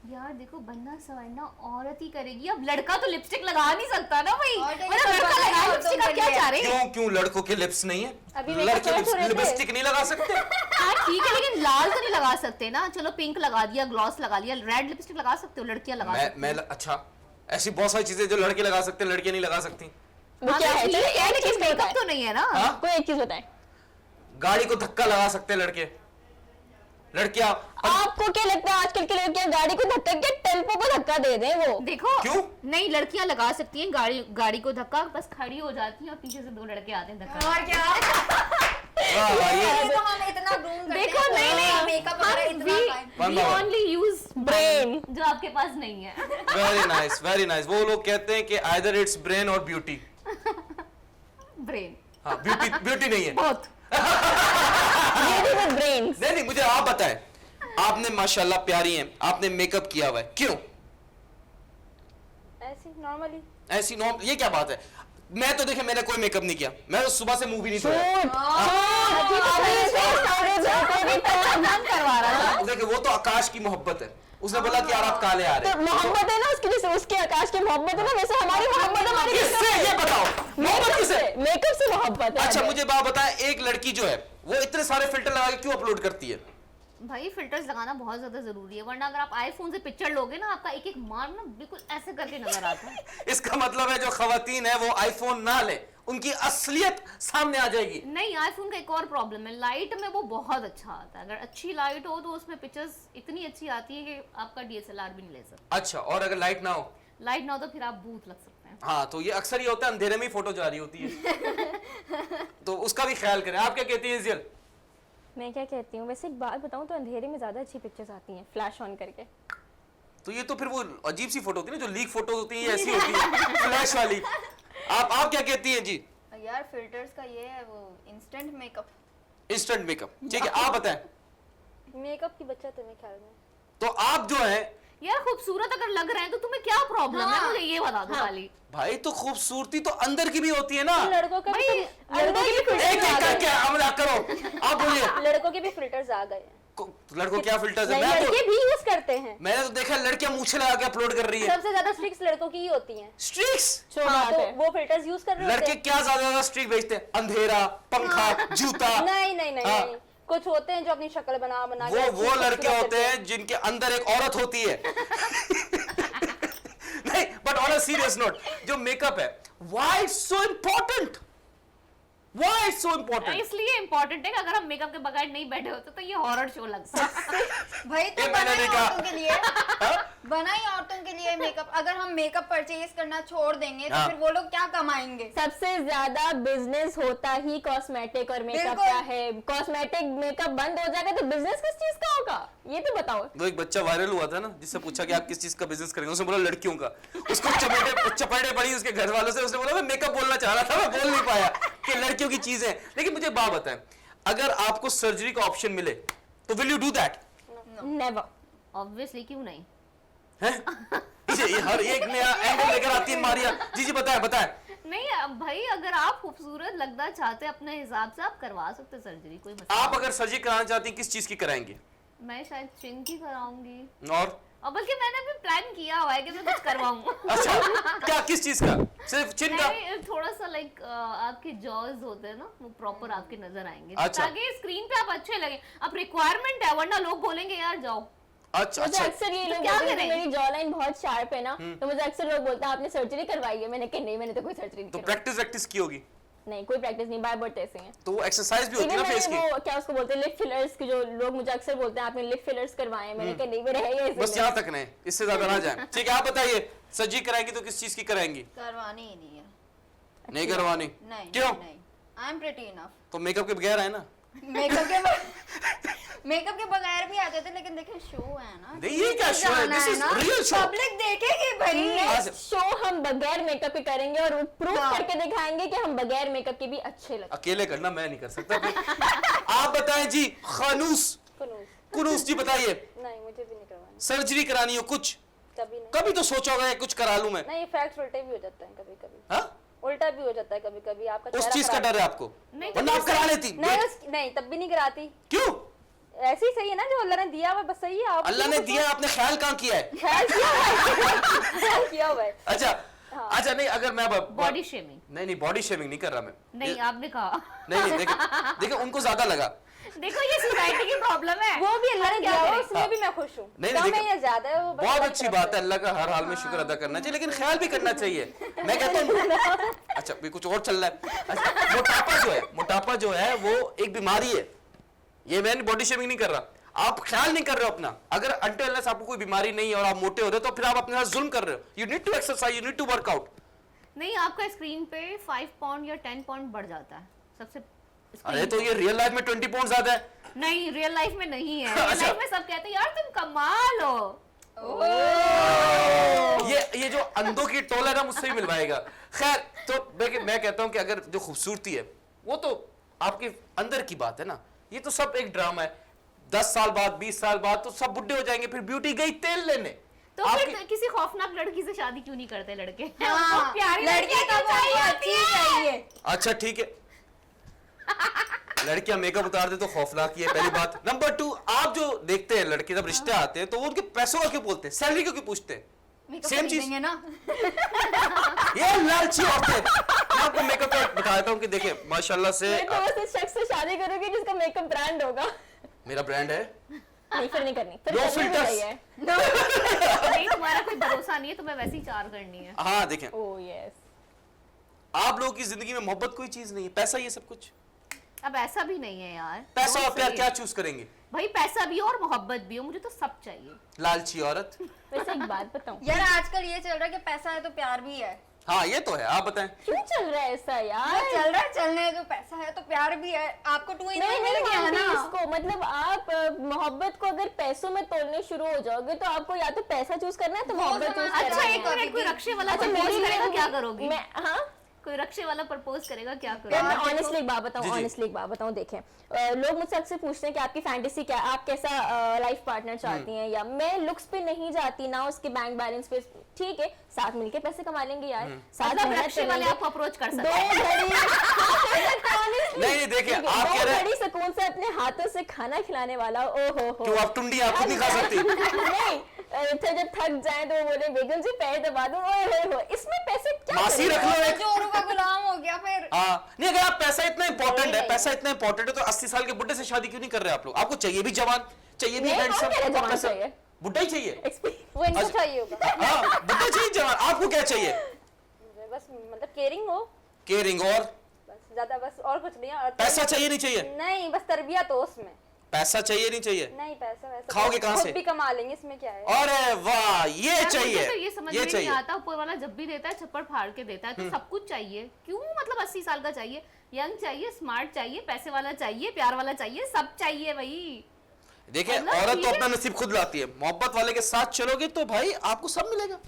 यार देखो, बनना सवरना औरत ही करेगी, अब लड़का तो लिपस्टिक लगा नहीं सकता ना भाई, और तो मतलब ये लड़का सब लगा बताओ लिपस्टिक, तुम आप क्या करिए। चाह रहे हैं? क्यों क्यों लड़कों के लिप्स नहीं है? अभी लड़के makeup थोड़े थे। लिपस्टिक नहीं लगा सकते? हाँ ठीक है, लेकिन लाल तो नहीं लगा सकते ना, चलो पिंक लगा दिया, ग्लॉस लगा लिया, रेड लिपस्टिक लगा सकते हो, लड़कियां लगा सकती हैं। अच्छा, ऐसी बहुत सारी चीजें जो लड़के लगा सकते हैं, लड़कियां नहीं लगा सकती। वो क्या है? चलो एक चीज मेकअप बताएं, तो नहीं है ना। हाँ? कोई एक चीज बताएं। गाड़ी को धक्का लगा सकते हैं लड़के, लड़कियां। आपको क्या लगता है आजकल की लड़कियां गाड़ी को धक्का क्या टेम्पो को धक्का दे दें वो? देखो क्यों? नहीं, लड़कियां लगा सकती हैं गाड़ी को धक्का, बस खड़ी हो जाती हैं और पीछे से दो लड़के आते हैं धक्का। और क्या वाह, वाह, ये तो हम इतना ग्रूम करते देखो, हैं, नहीं, मेकअप वगैरह इतना fine। we only use Brain। जो आपके पास नहीं है। Very nice, very nice. वो लोग कहते हैं कि आइदर इट्स ब्रेन और ब्यूटी। ब्रेन हाँ, ब्यूटी नहीं है। बहुत। ब्रेन्स। नहीं, मुझे आप बताएं, आपने माशाल्लाह प्यारी हैं, आपने मेकअप किया हुआ है, क्यों? ऐसी नॉर्मली। ऐसी नॉर्म, ये क्या बात है? मैं तो देखे, मैंने कोई मेकअप नहीं किया, मैं तो सुबह से मूवी नहीं धोया। करवा रहा था। देखिए, वो तो आकाश की मोहब्बत है, उसने बोला कि यार आप काले आ रहे तो हैं। मोहब्बत है ना उसकी, जैसे उसके आकाश की मोहब्बत है ना, वैसे हमारी मोहब्बत हमारी किससे, ये बताओ, मोहब्बत किससे? मेकअप से मोहब्बत है। अच्छा, मुझे बात बताएं, एक लड़की जो है वो इतने सारे फिल्टर लगा के क्यों अपलोड करती है? भाई फिल्टर्स लगाना बहुत ज्यादा जरूरी है, वरना अगर आप आईफोन से पिक्चर लोगे ना, आपका एक एक मार्क ना बिल्कुल ऐसे करके नजर आता है। इसका मतलब है जो खवातीन है वो आईफोन ना ले, उनकी असलियत सामने आ जाएगी। नहीं, आईफोन का एक और प्रॉब्लम है, लाइट में वो बहुत अच्छा आता है। अगर अच्छी लाइट हो तो उसमें पिक्चर्स इतनी अच्छी आती है कि आपका डीएसएलआर भी नहीं ले सकता। अच्छा, और अगर लाइट ना हो? लाइट ना हो तो फिर आप भूत लग सकते हैं। हाँ, तो ये अक्सर ही होता है, अंधेरे में ही फोटो जा रही होती है। तो उसका भी ख्याल करें। आप क्या कहती है इज़ियल? मैं क्या कहती हूँ, वैसे एक बात बताऊँ तो अंधेरे में ज्यादा अच्छी पिक्चर्स आती हैं फ्लैश ऑन करके। तो ये तो फिर वो अजीब सी फोटो होती है ना, जो लीक फोटो होती है, ये ऐसी होती है फ्लैश वाली। आप क्या कहती हैं जी? यार फिल्टर्स का ये है, वो इंस्टेंट मेकअप। इंस्टेंट मेकअप, ठीक है। आप बताएं। मेकअप की बचत है मेरे ख्याल में। तो आप जो है यार खूबसूरत अगर लग रहे हैं तो तुम्हें क्या प्रॉब्लम है, मुझे ये बता दो खाली। भाई, तो खूबसूरती तो अंदर की भी होती है ना। लड़कों का भी लड़कों के भी एक फिल्टर्स एक आ करके गए हमला करो, आप बोलिए। हैं। लड़कों के भी फिल्टर्स आ गए हैं। लड़कों क्या फिल्टर्स है? नहीं, लड़के भी यूज करते हैं। मैंने तो देखा लड़कियां मूछे लगा के अपलोड कर रही है। सबसे ज्यादा स्ट्रिक्स लड़कों की ही होती हैं। स्ट्रिक्स? हाँ, तो वो फिल्टर्स यूज कर रहे होते लड़के हैं। क्या ज्यादा स्ट्रिक भेजते हैं? अंधेरा, पंखा, जूता। नहीं नहीं नहीं हाँ। नहीं, कुछ होते हैं जो अपनी शक्ल बना बना के अच्छी वो लड़के खूबसूरत होते हैं जिनके अंदर एक औरत होती है। नहीं, but on a serious note, जो मेकअप है, why so important? Why so important? इसलिए इम्पोर्टेंट है कि अगर हम मेकअप के बगैर नहीं बैठे होते तो ये हॉरर शो लगता है। भाई तो ये बना मैंने ही देखा। औरतों के लिए, बना ही औरतों के लिए मेकअप। अगर हम मेकअप परचेज करना छोड़ देंगे तो हाँ। फिर वो लोग क्या कमाएंगे? सबसे ज्यादा बिजनेस होता ही कॉस्मेटिक और मेकअप बिल्कुल। का है। कॉस्मेटिक मेकअप बंद हो जाएगा तो बिजनेस किस चीज का होगा, ये तो बताओ। वो एक बच्चा वायरल हुआ था ना, जिससे पूछा कि आप किस चीज का बिजनेस करेंगे, उसने बोला लड़कियों का। उसको चपेटे पड़ी उसके घर वालों से, उसने बोला मैं मेकअप बोलना चाह रहा था, मैं बोल नहीं पाया कि लड़कियों की चीजें। लेकिन मुझे बात बताएं, अगर आपको सर्जरी का ऑप्शन मिले तो will you do that? Never. Obviously, क्यों नहीं। ये हर एक नया एंगल लेकर आती है मारिया। जी बताएं। नहीं भाई, अगर आप खूबसूरत लगना चाहते हैं अपने हिसाब से, आप करवा सकते हैं सर्जरी, कोई मसला आप अगर सर्जरी कराना चाहती हैं, किस चीज की कराएंगे? नहीं। मैं शायद चिन की कराऊंगी, और बल्कि मैंने भी प्लान किया हुआ है कि मैं कुछ करवाऊं। अच्छा, क्या किस चीज का? सिर्फ चिन का? नहीं, थोड़ा सा लाइक आपके जॉज होते हैं ना, वो प्रॉपर आपके नजर आएंगे, अच्छा। ताकि स्क्रीन पे आप अच्छे लगे। अब रिक्वायरमेंट है, वरना लोग बोलेंगे यार जाओ। अच्छा मुझे अक्सर ये लोग क्या बोलते हैं कि करें? मेरी जॉ लाइन बहुत शार्प है ना, तो मुझे अक्सर लोग बोलते हैं आपने सर्जरी करवाई है। मैंने कहा नहीं, मैंने तो कोई सर्जरी नहीं तो करवाई। प्रैक्टिस की होगी? नहीं, कोई प्रैक्टिस नहीं, बाय बर्थ ऐसे हैं। तो वो एक्सरसाइज भी होती है इवन ना फेस मैंने की? वो क्या उसको बोलते हैं लिप फिलर्स की, जो लोग मुझे अक्सर बोलते हैं आपने लिप फिलर्स करवाए हैं। मैंने कहा नहीं, मेरे है ये बस इसलिए। यहाँ तक नहीं, इससे ज्यादा ना जाए। ठीक है, आप बताइए, सर्जरी कराएंगी तो किस चीज की कराएंगी? करवानी ही नहीं है। नहीं करवानी? नहीं क्यों? नहीं, आई एम प्रिटी इनफ। तो मेकअप के बगैर है ना? मेकअप के बगैर भी आ जाते, लेकिन देखिए शो है ना, नहीं, ये क्या शो है? This is real show. Public देखेगी भाई। नेक्स्ट शो हम बगैर मेकअप के करेंगे और प्रूव हाँ। करके दिखाएंगे कि हम बगैर मेकअप के भी अच्छे लगते अकेले करना मैं नहीं कर सकता। आप बताएं जी, खानूस कुनूस जी बताइए, नहीं, मुझे भी नहीं करवाना, सर्जरी करानी हो कुछ, कभी नहीं। कभी तो सोचा होगा कुछ करा लूं मैं। नहीं, फैक्ट्स उल्टे भी हो जाते हैं कभी कभी। हाँ, उल्टा भी हो जाता है कभी कभी। आपका उस चेहरा चीज का खराब- डर है आपको? नहीं, वरना आप करा लेती। नहीं, तब भी नहीं कराती। क्यों? ऐसे ही सही है ना, जो अल्लाह ने दिया हुआ है, बस सही है। आप अल्लाह ने दिया, आपने ख्याल कहाँ किया है? ख्याल किया हुआ है। ख्याल किया हुआ है। अच्छा, अच्छा, नहीं, अगर मैं बॉडी शेमिंग नहीं, बॉडी शेमिंग नहीं कर रहा मैं। नहीं, आपने कहा। नहीं, देखो उनको ज्यादा लगा। देखो, ये सोसाइटी की प्रॉब्लम है। वो भी अल्लाह ने क्या दिया हुआ, करें? उसमें भी मैं मैं खुश हूँ। नहीं, कम है देखिए, या ज्यादा है वो बस बहुत मेरी अच्छी तरफ बात से। है, अल्लाह का हर हाल में शुक्र अदा करना चाहिए, लेकिन ख्याल भी करना चाहिए। मैं कहता हूँ अच्छा भी कुछ और चल रहा है। अच्छा, मोटापा जो है वो एक बीमारी है, ये मैं बॉडी शेमिंग नहीं कर रहा, आप ख्याल नहीं कर रहे हो अपना। अगर अनटिल अनलेस आपको कोई बीमारी नहीं है और आप मोटे हो रहे हो तो फिर आप अपने साथ जुल्म कर रहे हो। You need to exercise, you need to workout. नहीं, आपका स्क्रीन पे 5 पाउंड या 10 पाउंड बढ़ जाता है सबसे। अरे तो ये रियल लाइफ में 20 पाउंड ज्यादा है। नहीं, रियल लाइफ में नहीं है। रियल अच्छा। लाइफ में सब कहते हैं यार तुम कमाल हो। ये जो अंधों की टोल है ना, मुझसे ही मिलवाएगा। खैर, तो मैं कहता हूं कि अगर जो खूबसूरती है वो तो आपके अंदर की बात है ना, ये तो सब एक ड्रामा है। 10 साल बाद 20 साल बाद तो सब बुढ़े हो जाएंगे, फिर ब्यूटी गई तेल लेने। तो आपकी- फिर किसी खौफनाक लड़की से शादी क्यों नहीं करते लड़के? हाँ, उनको प्यारी लड़की लड़की का तो चाहिए वो होती अच्छी है। चाहिए। अच्छा ठीक है, लड़कियां मेकअप उतार दे तो खौफनाक ही है, पहली बात। नंबर 2, आप जो देखते हैं लड़के जब रिश्ते आते हैं तो वो उनके पैसों का क्यों बोलते हैं, सैलरी क्यों पूछते हैं? मेकअप सेम चीज। खरीदेंगे ना। ये लालची औरतें। मैं आपको मेकअप का बता देता हूँ कि देखिए माशाल्लाह से मैं तो बस इस शख्स से शादी करूंगी जिसका मेकअप ब्रांड होगा। मेरा ब्रांड है नहीं, फिर नहीं करनी, फिर No करनी भी filters. नहीं है। नहीं, तुम्हारा कोई भरोसा नहीं है, तुम्हें वैसे ही 4 करनी है। हाँ देखें, ओह यस। आप लोगों की जिंदगी में मोहब्बत कोई चीज नहीं है, पैसा ही है सब कुछ। अब ऐसा भी नहीं है यार। पैसा और बहुत प्यार सही क्या है। चूज करेंगे? भाई पैसा भी हो और मोहब्बत भी हो, मुझे तो सब चाहिए। लालची औरत। वैसे एक बात बताऊं, यार आजकल ये चल रहा है कि पैसा है तो प्यार भी है। हाँ ये तो है, आप बताएं। क्यों चल रहा है ऐसा यार? ये चल रहा है, चलने जो पैसा है तो प्यार भी है। आपको 2 in नहीं 1 नहीं मिल गया है मानती ना। इसको, मतलब आप मोहब्बत को अगर पैसों में तोलने शुरू हो जाओगे तो आपको या तो पैसा चूज करना है तो मोहब्बत चूज समझ- करना अच्छा है। एक मिनट, कोई रक्षे वाला अच्छा, प्रपोज मेरी करेगा लिए क्या भी- करोगी? मैं हाँ कोई रक्षे वाला प्रपोज करेगा क्या यार करोगी? मैं ऑनेस्टली एक बात बताऊं, जी, जी। ऑनेस्टली एक बात बताऊं, देखें लोग मुझसे अक्सर पूछते हैं कि आपकी फैंटेसी क्या है, आप कैसा लाइफ पार्टनर चाहती हैं, या मैं लुक्स पे नहीं जाती ना उसके बैंक बैलेंस पे, ठीक है साथ मिलके पैसे कमा लेंगे यार, साथ मतलब मेहनत रक्षे वाले करेंगे, आपको अप्रोच कर दो सकते हैं। घड़ी नहीं देखिए, ठीक है, आप कह दो रहे घड़ी सुकून से अपने हाथों से खाना खिलाने वाला, ओ हो क्यों आप टुंडी आप खुद नहीं खा सकती? नहीं जब थक जाए तो वो बोले बेगम जी पैर दबा दो, ओए होए होए, इसमें पैसे क्या मासी करेंगे? रख लो एक। चोरों का गुलाम हो गया फिर। हाँ नहीं, अगर आप पैसा इतना इंपॉर्टेंट है, पैसा इतना इंपॉर्टेंट है तो 80 साल के बुढ़े से शादी क्यों नहीं कर रहे आप लोग? आपको चाहिए भी जवान, चाहिए भी नहीं, कौन handsome, कह रहा है जवान पैसा- चाहिए? बुढ़ा ही चाहिए। वो इनको अच्छा। चाहिए होगा हाँ बुढ़ा चाहिए, जवान आपको क्या चाहिए? मुझे बस मतलब केयरिंग हो, केयरिंग और बस ज्यादा, बस और कुछ नहीं। और पैसा चाहिए नहीं चाहिए? नहीं, बस तरबियत हो उसमें। पैसा चाहिए नहीं चाहिए? नहीं, पैसा वैसा खाओगे कहाँ खुद से? भी कमा लेंगे, इसमें क्या है। अरे वाह, ये यार, चाहिए, मुझे तो ये समझ ये में नहीं चाहिए। आता, ऊपर वाला जब भी देता है छप्पड़ फाड़ के देता है, तो सब कुछ चाहिए क्यों? मतलब 80 साल का चाहिए, यंग चाहिए, स्मार्ट चाहिए, पैसे वाला चाहिए, प्यार वाला चाहिए, सब चाहिए भाई। देखिए मतलब औरत ठीक तो है। अपना नसीब खुद लाती है, मोहब्बत वाले के साथ चलोगे तो भाई आपको सब मिलेगा,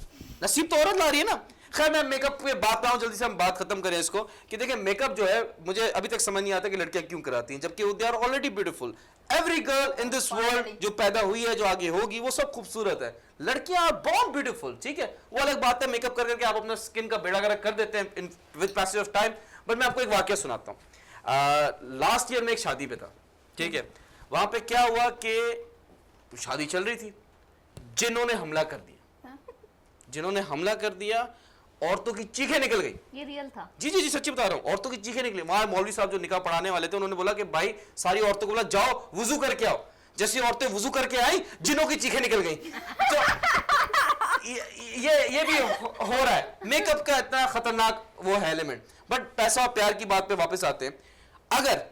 नसीब तो औरत ला रही है ना। खैर मैं मेकअप पे बात आऊं, जल्दी से हम बात खत्म करें इसको कि देखिए मेकअप जो है मुझे अभी तक समझ नहीं आता कि लड़कियां क्यों कराती हैं, जबकि they are already beautiful. Every girl in this world जो पैदा हुई है, जो आगे होगी, वो सब खूबसूरत है। लड़कियां आर बॉर्न ब्यूटीफुल, ठीक है, वो अलग बात है मेकअप कर करके आप अपना स्किन का बेड़ा गर्क कर देते हैं with passage of time. But मैं आपको एक वाकया सुनाता हूँ। लास्ट ईयर में एक शादी पे था, ठीक है, वहां पे क्या हुआ कि शादी चल रही थी, जिन्होंने हमला कर दिया, जिन्होंने हमला कर दिया, औरतों की चीखें निकल गई। ये रियल था? जी जी जी सच्ची बता रहा हूँ, औरतों की चीखें निकली। वहां मौलवी साहब जो निकाह पढ़ाने वाले थे उन्होंने बोला कि भाई सारी औरतों को बोला जाओ वुजू करके आओ। जैसी औरतें वुजू करके आई, जिनों की चीखें निकल गई। तो ये भी हो रहा है, मेकअप का इतना खतरनाक वो है एलिमेंट। बट पैसा और प्यार की बात पे वापस आते हैं। अगर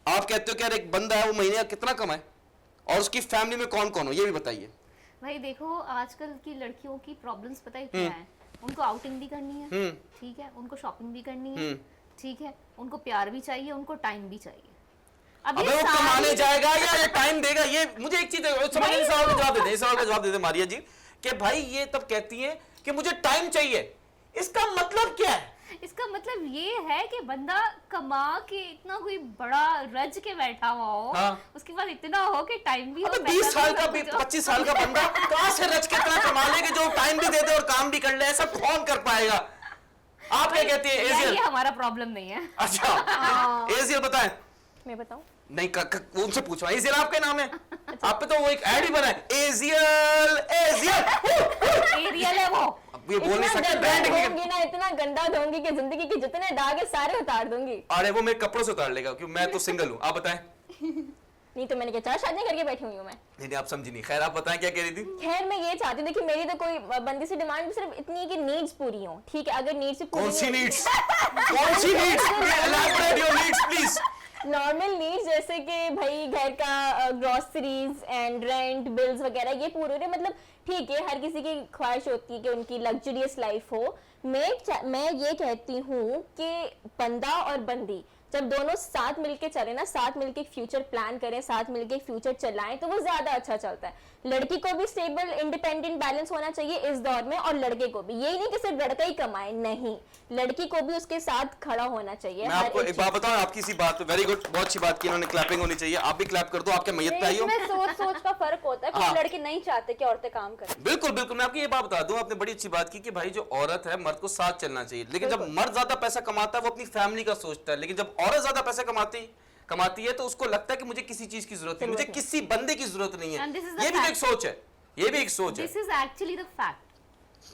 आप कहते हो कि यार एक बंदा है वो महीने का कितना कमाए और उसकी फैमिली में कौन कौन हो, ये भी बताइए। भाई देखो आजकल की लड़कियों की प्रॉब्लम्स पता है क्या है? उनको आउटिंग भी करनी है, ठीक है, उनको शॉपिंग भी करनी है, ठीक है, उनको प्यार भी चाहिए, उनको टाइम भी चाहिए। अब अबे ये वो कमाने सारी जाएगा या ये टाइम देगा? ये मुझे एक चीज समझ नहीं, सवाल का जवाब दे दे, इस सवाल का जवाब दे दे मारिया जी, कि भाई ये तब कहती हैं कि मुझे टाइम चाहिए, इसका मतलब क्या है? इसका मतलब ये है कि बंदा कमा के इतना कोई बड़ा रज के बैठा हुआ हो, हाँ। उसके बाद इतना हो कि टाइम भी हो, अबे पैसा 20 साल भी का हो, कुछ हो। 25 साल का बंदा कहां से रच के इतना कमा ले कि जो टाइम भी दे दे और काम भी कर ले, ऐसा कौन कर पाएगा? आप क्या कहती है यार, एजियल? ये हमारा प्रॉब्लम नहीं है। अच्छा एजियल बताएं। मैं बताऊं, नहीं उनसे पूछो, एजियल आपका नाम है? आप पे तो वो एक ऐड ही बना है, एजियल एजियल। ये रियल है वो। अब ये बोल नहीं इतना सकते गंदा ब्रांड की। धोंगी ना, इतना गंदा धोंगी कि जिंदगी के जितने दाग है सारे उतार दूंगी। अरे वो मेरे कपड़ों से उतार लेगा क्योंकि मैं तो सिंगल हूं। आप बताएं। नहीं तो मैंने क्या 4 शादियां करके बैठी हुई हूँ मैं। नहीं आप समझी नहीं। खैर आप बताएं क्या कह रही थी? खैर मैं ये चाहती हूँ, देखिए मेरी तो कोई बंदी से डिमांड सिर्फ इतनी है कि नीड्स पूरी हो, ठीक है? अगर नीड्स पूरी कौन सी नीड्स? कौन सी needs? Elaborate your needs please. Normal needs जैसे कि भाई घर का ग्रोसरीज एंड रेंट बिल्स वगैरह ये पूरे हो, मतलब ठीक है हर किसी की ख्वाहिश होती है कि उनकी लग्जरियस लाइफ हो। मैं ये कहती हूँ कि बंदा और बंदी जब दोनों साथ मिलके चले ना, साथ मिलके फ्यूचर प्लान करें, साथ मिलके फ्यूचर चलाएं तो वो ज्यादा अच्छा चलता है। लड़की को भी स्टेबल इंडिपेंडेंट बैलेंस होना चाहिए इस दौर में, और लड़के को भी। यही नहीं कि सिर्फ लड़का ही कमाए, नहीं, लड़की को भी उसके साथ खड़ा होना चाहिए। मैं आपको एक बात बताऊं, आपकी इसी बात पे वेरी गुड, बहुत अच्छी बात की इन्होंने, क्लैपिंग होनी चाहिए। आप भी क्लैप कर दो, आपके मैयत पे आई हो। इसमें सोच का फर्क होता है, हाँ। कुछ लड़के नहीं चाहते कि औरतें काम करें। बिल्कुल बिल्कुल, मैं आपको ये बात बता दूं, आपने बड़ी अच्छी बात की कि भाई जो औरत है मर्द को साथ चलना चाहिए, लेकिन जब मर्द ज्यादा पैसा कमाता है वो अपनी फैमिली का सोचता है, लेकिन जब औरत ज्यादा पैसा कमाती है तो उसको लगता है कि मुझे किसी चीज की जरूरत नहीं, मुझे किसी बंदे की जरूरत नहीं And this is है। the ये भी तो fact. एक सोच है, ये भी एक सोच है। This is actually the fact.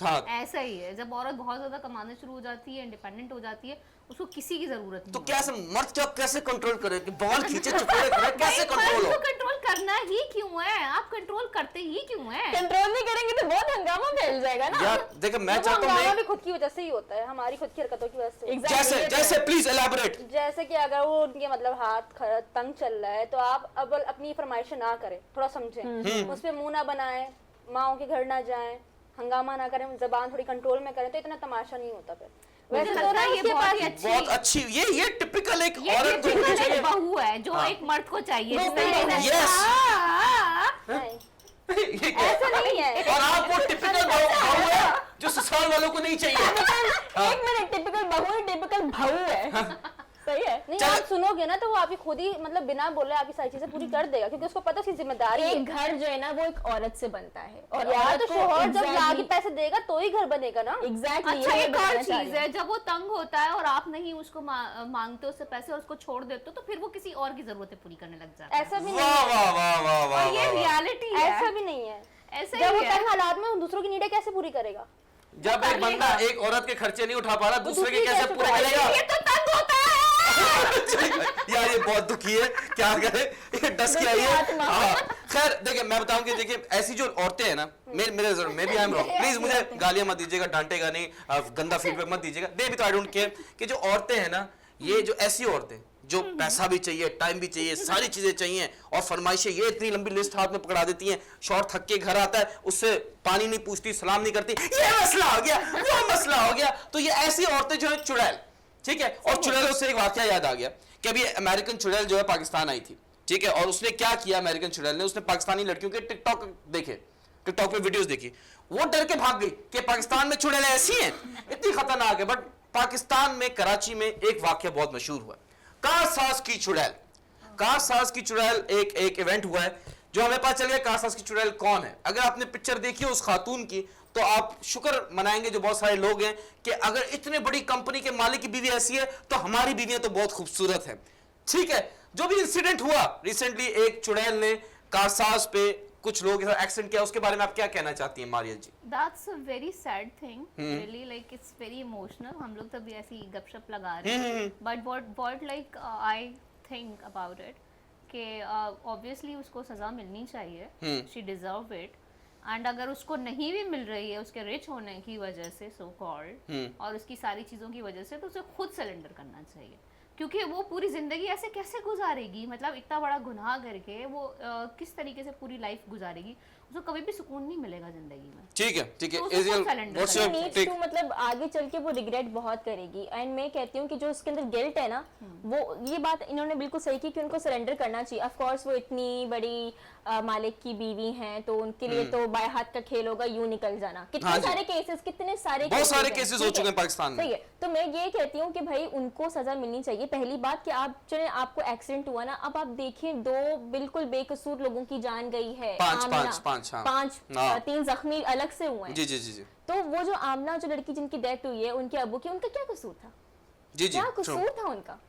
हाँ ऐसा ही है, जब औरत बहुत ज्यादा कमाना शुरू हो जाती है, इंडिपेंडेंट हो जाती है, उसको किसी की जरूरत नहीं तो होती। कैसे मर्द क्या कैसे कंट्रोल करे कि बाल खींचे चुपड़े करे, कैसे कंट्रोल हो? कंट्रोल करना ही क्यों है? आप कंट्रोल करते ही क्यों है? कंट्रोल नहीं करेंगे तो बहुत हंगामा फैल जाएगा ना। यार देखो मैं वो चाहता हंगामा हूँ भी खुद की वजह से ही होता है, हमारी खुद की हरकतों की वजह से। Exactly, जैसे ये तो जैसे है। Please elaborate. जैसे कि अगर वो उनके मतलब हाथ तंग चल रहा है तो आप अब अपनी फरमाइशें ना करें, थोड़ा समझें, उस पे मुंह ना बनाएं, माओ के घर ना जाएं, हंगामा ना करें, जबान थोड़ी कंट्रोल में करें तो इतना तमाशा नहीं होता फिर। मुझे वैसे लगता तो ना है ये उसके बहुत पास ही बहुत अच्छी, ये टिपिकल एक ये औरत को होनी typical चाहिए। एक बहू है जो हाँ। एक मर्द को चाहिए। वो जिसमें भी ऐसा- Yes. नहीं, ये क्या? ऐसा नहीं है। और आप वो टिपिकल बहू है जो ससुराल वालों को नहीं चाहिए। एक मिनट, टिपिकल बहू है, टिपिकल भाऊ है। सही है। नहीं चल- आप सुनोगे ना तो वो आपकी खुद ही मतलब बिना बोले आपकी सारी चीजें पूरी कर देगा, क्योंकि उसको पता उसकी जिम्मेदारी है। एक घर जो है ना वो एक औरत से बनता है, और यार औरत तो को शोहर जब exactly- लाके पैसे देगा तो ही घर बनेगा ना। exactly अच्छा ये एक और बताना चाह रही चीज है, जब वो तंग होता है और आप नहीं उसको मांगते उससे पैसे और उसको छोड़ देते हो तो फिर वो किसी और की जरूरतें पूरी करने लग जाता है। ऐसा भी नहीं वाह है, वाह वाह वाह वाह और ये वाह। रियलिटी है। ऐसा भी नहीं है। ऐसा जब वो ही है। तंग हालात में दूसरों की नीडें कैसे पूरी करेगा? जब एक बंदा एक औरत के खर्चे नहीं उठा पा रहा, दूसरे के दूसरी कैसे कैसे पूरे उठाएगा? करेगा? ये तो तंग होता है। यार ये बहुत दुखी है, क्या करे, ये डस के आई है। आत्मा। हाँ, खैर देखिए मैं बताऊं कि देखिए ऐसी जो औरतें हैं ना, मेरे जरूर मैं भी आई एम रॉन्ग, प्लीज मुझे गालियां मत दीजिएगा, डांटेगा नहीं, गंदा फीडबैक मत दीजिएगा, दे भी तो आई डोंट केयर कि जो औरतें हैं ना, ये जो ऐसी औरतें जो पैसा भी चाहिए, टाइम भी चाहिए, सारी चीजें चाहिए, और फरमाइशें ये इतनी लंबी लिस्ट हाथ में पकड़ा देती हैं, शॉर्ट थक के घर आता है, उससे पानी नहीं पूछती, सलाम नहीं करती, ये मसला हो गया, वो मसला हो गया। तो ये ऐसी औरतें जो है चुड़ैल, ठीक है। और चुड़ैलों से एक वाकया याद आ गया कि अभी अमेरिकन चुड़ैल जो है पाकिस्तान आई थी, ठीक है, और उसने क्या किया, अमेरिकन चुड़ैल ने, उसने पाकिस्तानी लड़कियों के टिकटॉक देखे, टिकटॉक पे वीडियोस देखी, वो डर के भाग गई कि पाकिस्तान में चुड़ैलें ऐसी हैं, इतनी खतरनाक है। बट पाकिस्तान में कराची में एक वाकया बहुत मशहूर हुआ, कारसाज की चुड़ैल। कारसाज की चुड़ैल एक इवेंट हुआ है जो हमें पता चल गया कारसाज की चुड़ैल कौन है। अगर आपने पिक्चर देखी है उस खातून की तो आप शुक्र मनाएंगे जो बहुत सारे लोग हैं कि अगर इतने बड़ी कंपनी के मालिक की बीवी ऐसी है तो हमारी बीवियां तो बहुत खूबसूरत है, ठीक है। जो भी इंसिडेंट हुआ रिसेंटली, एक चुड़ैल ने कारसाज पे कुछ लोगों के साथ एक्सीडेंट किया, उसके बारे में आप क्या कहना चाहती हैं मारिया जी? That's a very sad thing. Really, like it's very emotional. हम लोग तभी ऐसी गपशप लगा रहे हैं. But what like I think about it कि obviously उसको सजा मिलनी चाहिए. She deserve it. एंड अगर उसको नहीं भी मिल रही है उसके रिच होने की वजह से सो कॉल्ड और उसकी सारी चीज़ों की वजह से, तो उसे खुद सरेंडर करना चाहिए, क्योंकि वो पूरी जिंदगी ऐसे कैसे गुजारेगी, मतलब इतना बड़ा गुनाह करके वो किस तरीके से पूरी लाइफ गुजारेगी, उसको कभी भी सुकून नहीं मिलेगा जिंदगी में। ठीक है ठीक है, तो उसको Aziel, surrender what's करना your नीड्स take? टू, मतलब आगे चल के वो रिग्रेट बहुत करेगी। एंड मैं कहती हूँ कि जो उसके अंदर गिल्ट है ना, वो ये बात इन्होंने बिल्कुल सही की कि उनको सरेंडर करना चाहिए। ऑफ कोर्स वो इतनी बड़ी मालिक की बीवी हैं तो उनके लिए तो बाय हाथ का खेल होगा यूं निकल जाना। कितने हाँ जी। सारे केसेस, कितने सारे बहुत सारे हैं, केसेस ठीक हो चुके है? हैं पाकिस्तान में। सही है, तो मैं ये कहती हूँ कि भाई उनको सजा मिलनी चाहिए। पहली बात कि आप चले, आपको एक्सीडेंट हुआ ना, अब आप देखिए 2 बिल्कुल बेकसूर लोगों की जान गई है, पांच, आमना, हाँ। 5 हाँ। 3 जख्मी अलग से हुए हैं। जी जी जी जी तो वो जो आमना, जो लड़की जिनकी डेथ हुई है, उनके अबू की, उनका क्या कसूर था? जी जी क्या true. कसूर था उनका?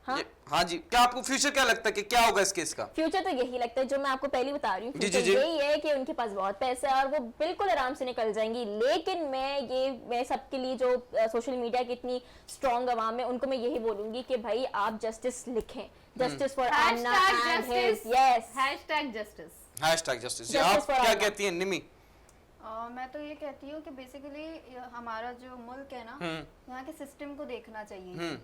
हाँ जी, क्या आपको फ्यूचर क्या लगता है कि क्या होगा इस केस का? फ्यूचर तो यही लगता है जो मैं आपको पहले बता रही हूँ, जी, फ्यूचर जी। यही है कि उनके पास बहुत पैसा है और वो बिल्कुल आराम से निकल जाएंगी। लेकिन मैं सबके लिए जो सोशल मीडिया की इतनी स्ट्रॉन्ग आवाम है उनको मैं यही बोलूंगी कि भाई आप जस्टिस लिखें, justice for Amna and his, yes, #justice। #justice। जी, Justice आप for क्या Allah। कहती हैं निमी? मैं तो ये कहती हूँ कि बेसिकली हमारा जो मुल्क है ना, यहाँ के सिस्टम को देखना चाहिए।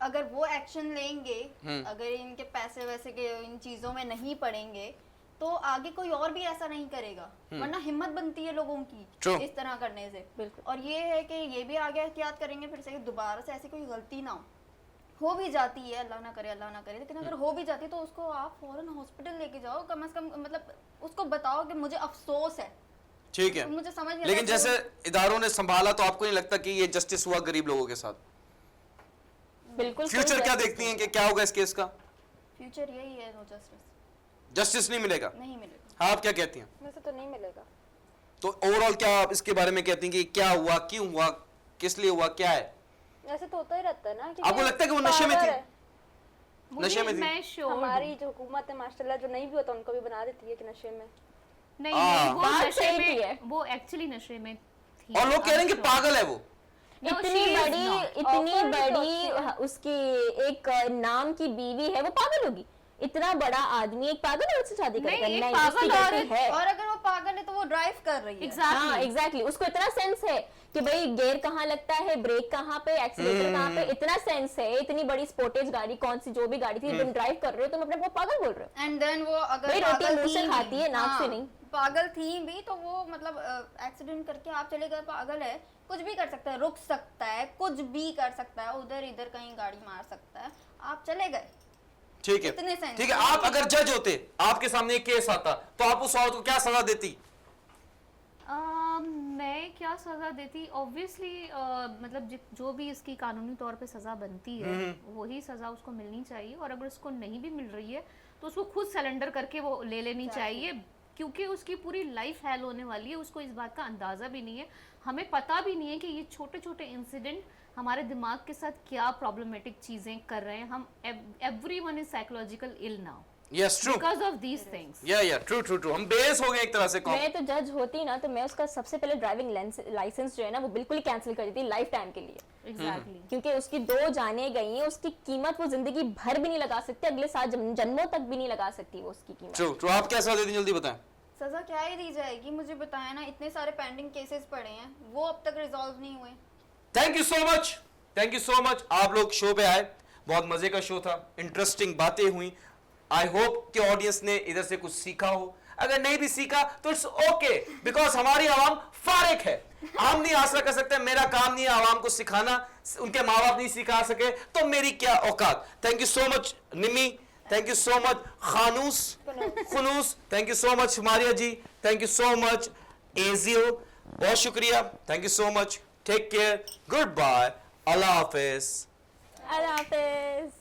अगर वो एक्शन लेंगे, अगर इनके पैसे वैसे के इन चीजों में नहीं पड़ेंगे तो आगे कोई और भी ऐसा नहीं करेगा, वरना हिम्मत बनती है लोगों की True। इस तरह करने से। बिल्कुल। और ये है कि ये भी आगे एहतियात करेंगे फिर से दोबारा से ऐसी कोई गलती ना हो भी जाती है, अल्लाह ना करे, लेकिन अगर हो भी जाती है तो उसको आप फौरन हॉस्पिटल लेके जाओ, कम से कम मतलब उसको बताओ कि मुझे अफसोस है। ठीक है, मुझे समझ नहीं लेकिन आता जैसे इदारों ने संभाला तो आपको नहीं लगता कि ये जस्टिस हुआ गरीब लोगों के साथ? बिल्कुल। फ्यूचर क्या देखती हैं कि क्या होगा इस केस का? फ्यूचर यही है, नो जस्टिस नहीं मिलेगा? नहीं मिलेगा। हाँ, आप क्या कहती हैं? वैसे तो नहीं मिलेगा। तो ओवरऑल क्या आप इसके बारे में कहती हैं कि क्या हुआ, क्यों हुआ, किस लिए हुआ, क्या है? ऐसे तो होता ही रहता है ना कि आपको लगता है कि वो नशे में थी? पागल है। नशे में थी? मैं श्योर हमारी जो हुकूमत है माशाल्लाह, जो नहीं भी होता उनको भी बना देती है कि नशे में। नहीं नहीं, वो बात नशे सही भी में, है। वो एक्चुअली नशे में थी। और लोग कह रहे हैं कि पागल है वो। No, इतनी she is बड़ी not. इतनी Offer भी तो बड़ी अच्छी है। उसकी एक नाम की बीवी है, वो पागल होगी? इतना बड़ा आदमी एक पागल औरत से शादी नहीं, करेगा? एक उसकी पागल गलती औरत- है। और अगर वो पागल है तो वो ड्राइव कर रही है। हाँ एग्जैक्टली। एग्जैक्टली, उसको इतना सेंस है कि भाई गियर कहाँ लगता है, ब्रेक कहाँ पे, एक्सीलेटर कहाँ पे, इतना सेंस है। इतनी बड़ी स्पोर्टेज गाड़ी, कौन सी जो भी गाड़ी थी, तुम ड्राइव कर रहे हो, तुम अपने को पागल बोल रहे हो? एंड देन वो अगर भाई रोटी पागल मुंह से थी खाती भी, है, नाक से हाँ, नहीं। पागल थी भी तो वो मतलब एक्सीडेंट करके आप चले गए, पागल है, कुछ भी कर सकता है, रुक सकता है, कुछ भी कर सकता है, उधर इधर कहीं गाड़ी मार सकता है, आप चले गए। ठीक है, इतने सेंस ठीक है। है। आप अगर जज होते, आपके सामने एक केस आता, तो आप उस औरत को क्या सजा देती? मैं क्या सजा देती? ऑब्वियसली मतलब जो भी इसकी कानूनी तौर पे सजा बनती है वही सजा उसको मिलनी चाहिए। और अगर उसको नहीं भी मिल रही है तो उसको खुद सरेंडर करके वो ले लेनी चाहिए, क्योंकि उसकी पूरी लाइफ हेल होने वाली है। उसको इस बात का अंदाजा भी नहीं है, हमें पता भी नहीं है कि ये छोटे छोटे इंसिडेंट हमारे दिमाग के साथ क्या प्रॉब्लमेटिक चीजें कर रहे हैं। हम everyone is psychological ill now yes, true. Because of these things. Yeah true. हम बेस हो गए एक तरह से। कौन? मैं तो जज होती ना तो मैं उसका सबसे पहले ड्राइविंग लाइसेंस जो है ना वो बिल्कुल ही कैंसिल कर देती लाइफ टाइम के लिए। एग्जैक्टली। क्योंकि उसकी 2 जाने गई हैं, उसकी कीमत वो जिंदगी भर भी नहीं लगा सकती, अगले 7 जन्मों तक भी नहीं लगा सकती वो उसकी कीमत। ट्रू। आप क्या सजा देती, जल्दी बताएं। सजा क्या ही दी जाएगी, मुझे बताया ना, इतने सारे पेंडिंग केसेस पड़े हैं, वो अब तक रिजॉल्व नहीं हुए। Thank you so much, thank you so much. आप लोग शो पे आए, बहुत मजे का शो था, इंटरेस्टिंग बातें हुई। आई होप कि ऑडियंस ने इधर से कुछ सीखा हो। अगर नहीं भी सीखा तो इट्स ओके, बिकॉज हमारी आवाम फारिक है, हम नहीं हासिल कर सकते। मेरा काम नहीं है आवाम को सिखाना, उनके माँ बाप नहीं सिखा सके तो मेरी क्या औकात। Thank you so much Nimmi, thank you so much Kunuz, thank you so much Maria ji, thank you so much एजियो, बहुत शुक्रिया, thank you so much. Take care, goodbye, अल्लाह हाफिज। अल्लाह हाफिज।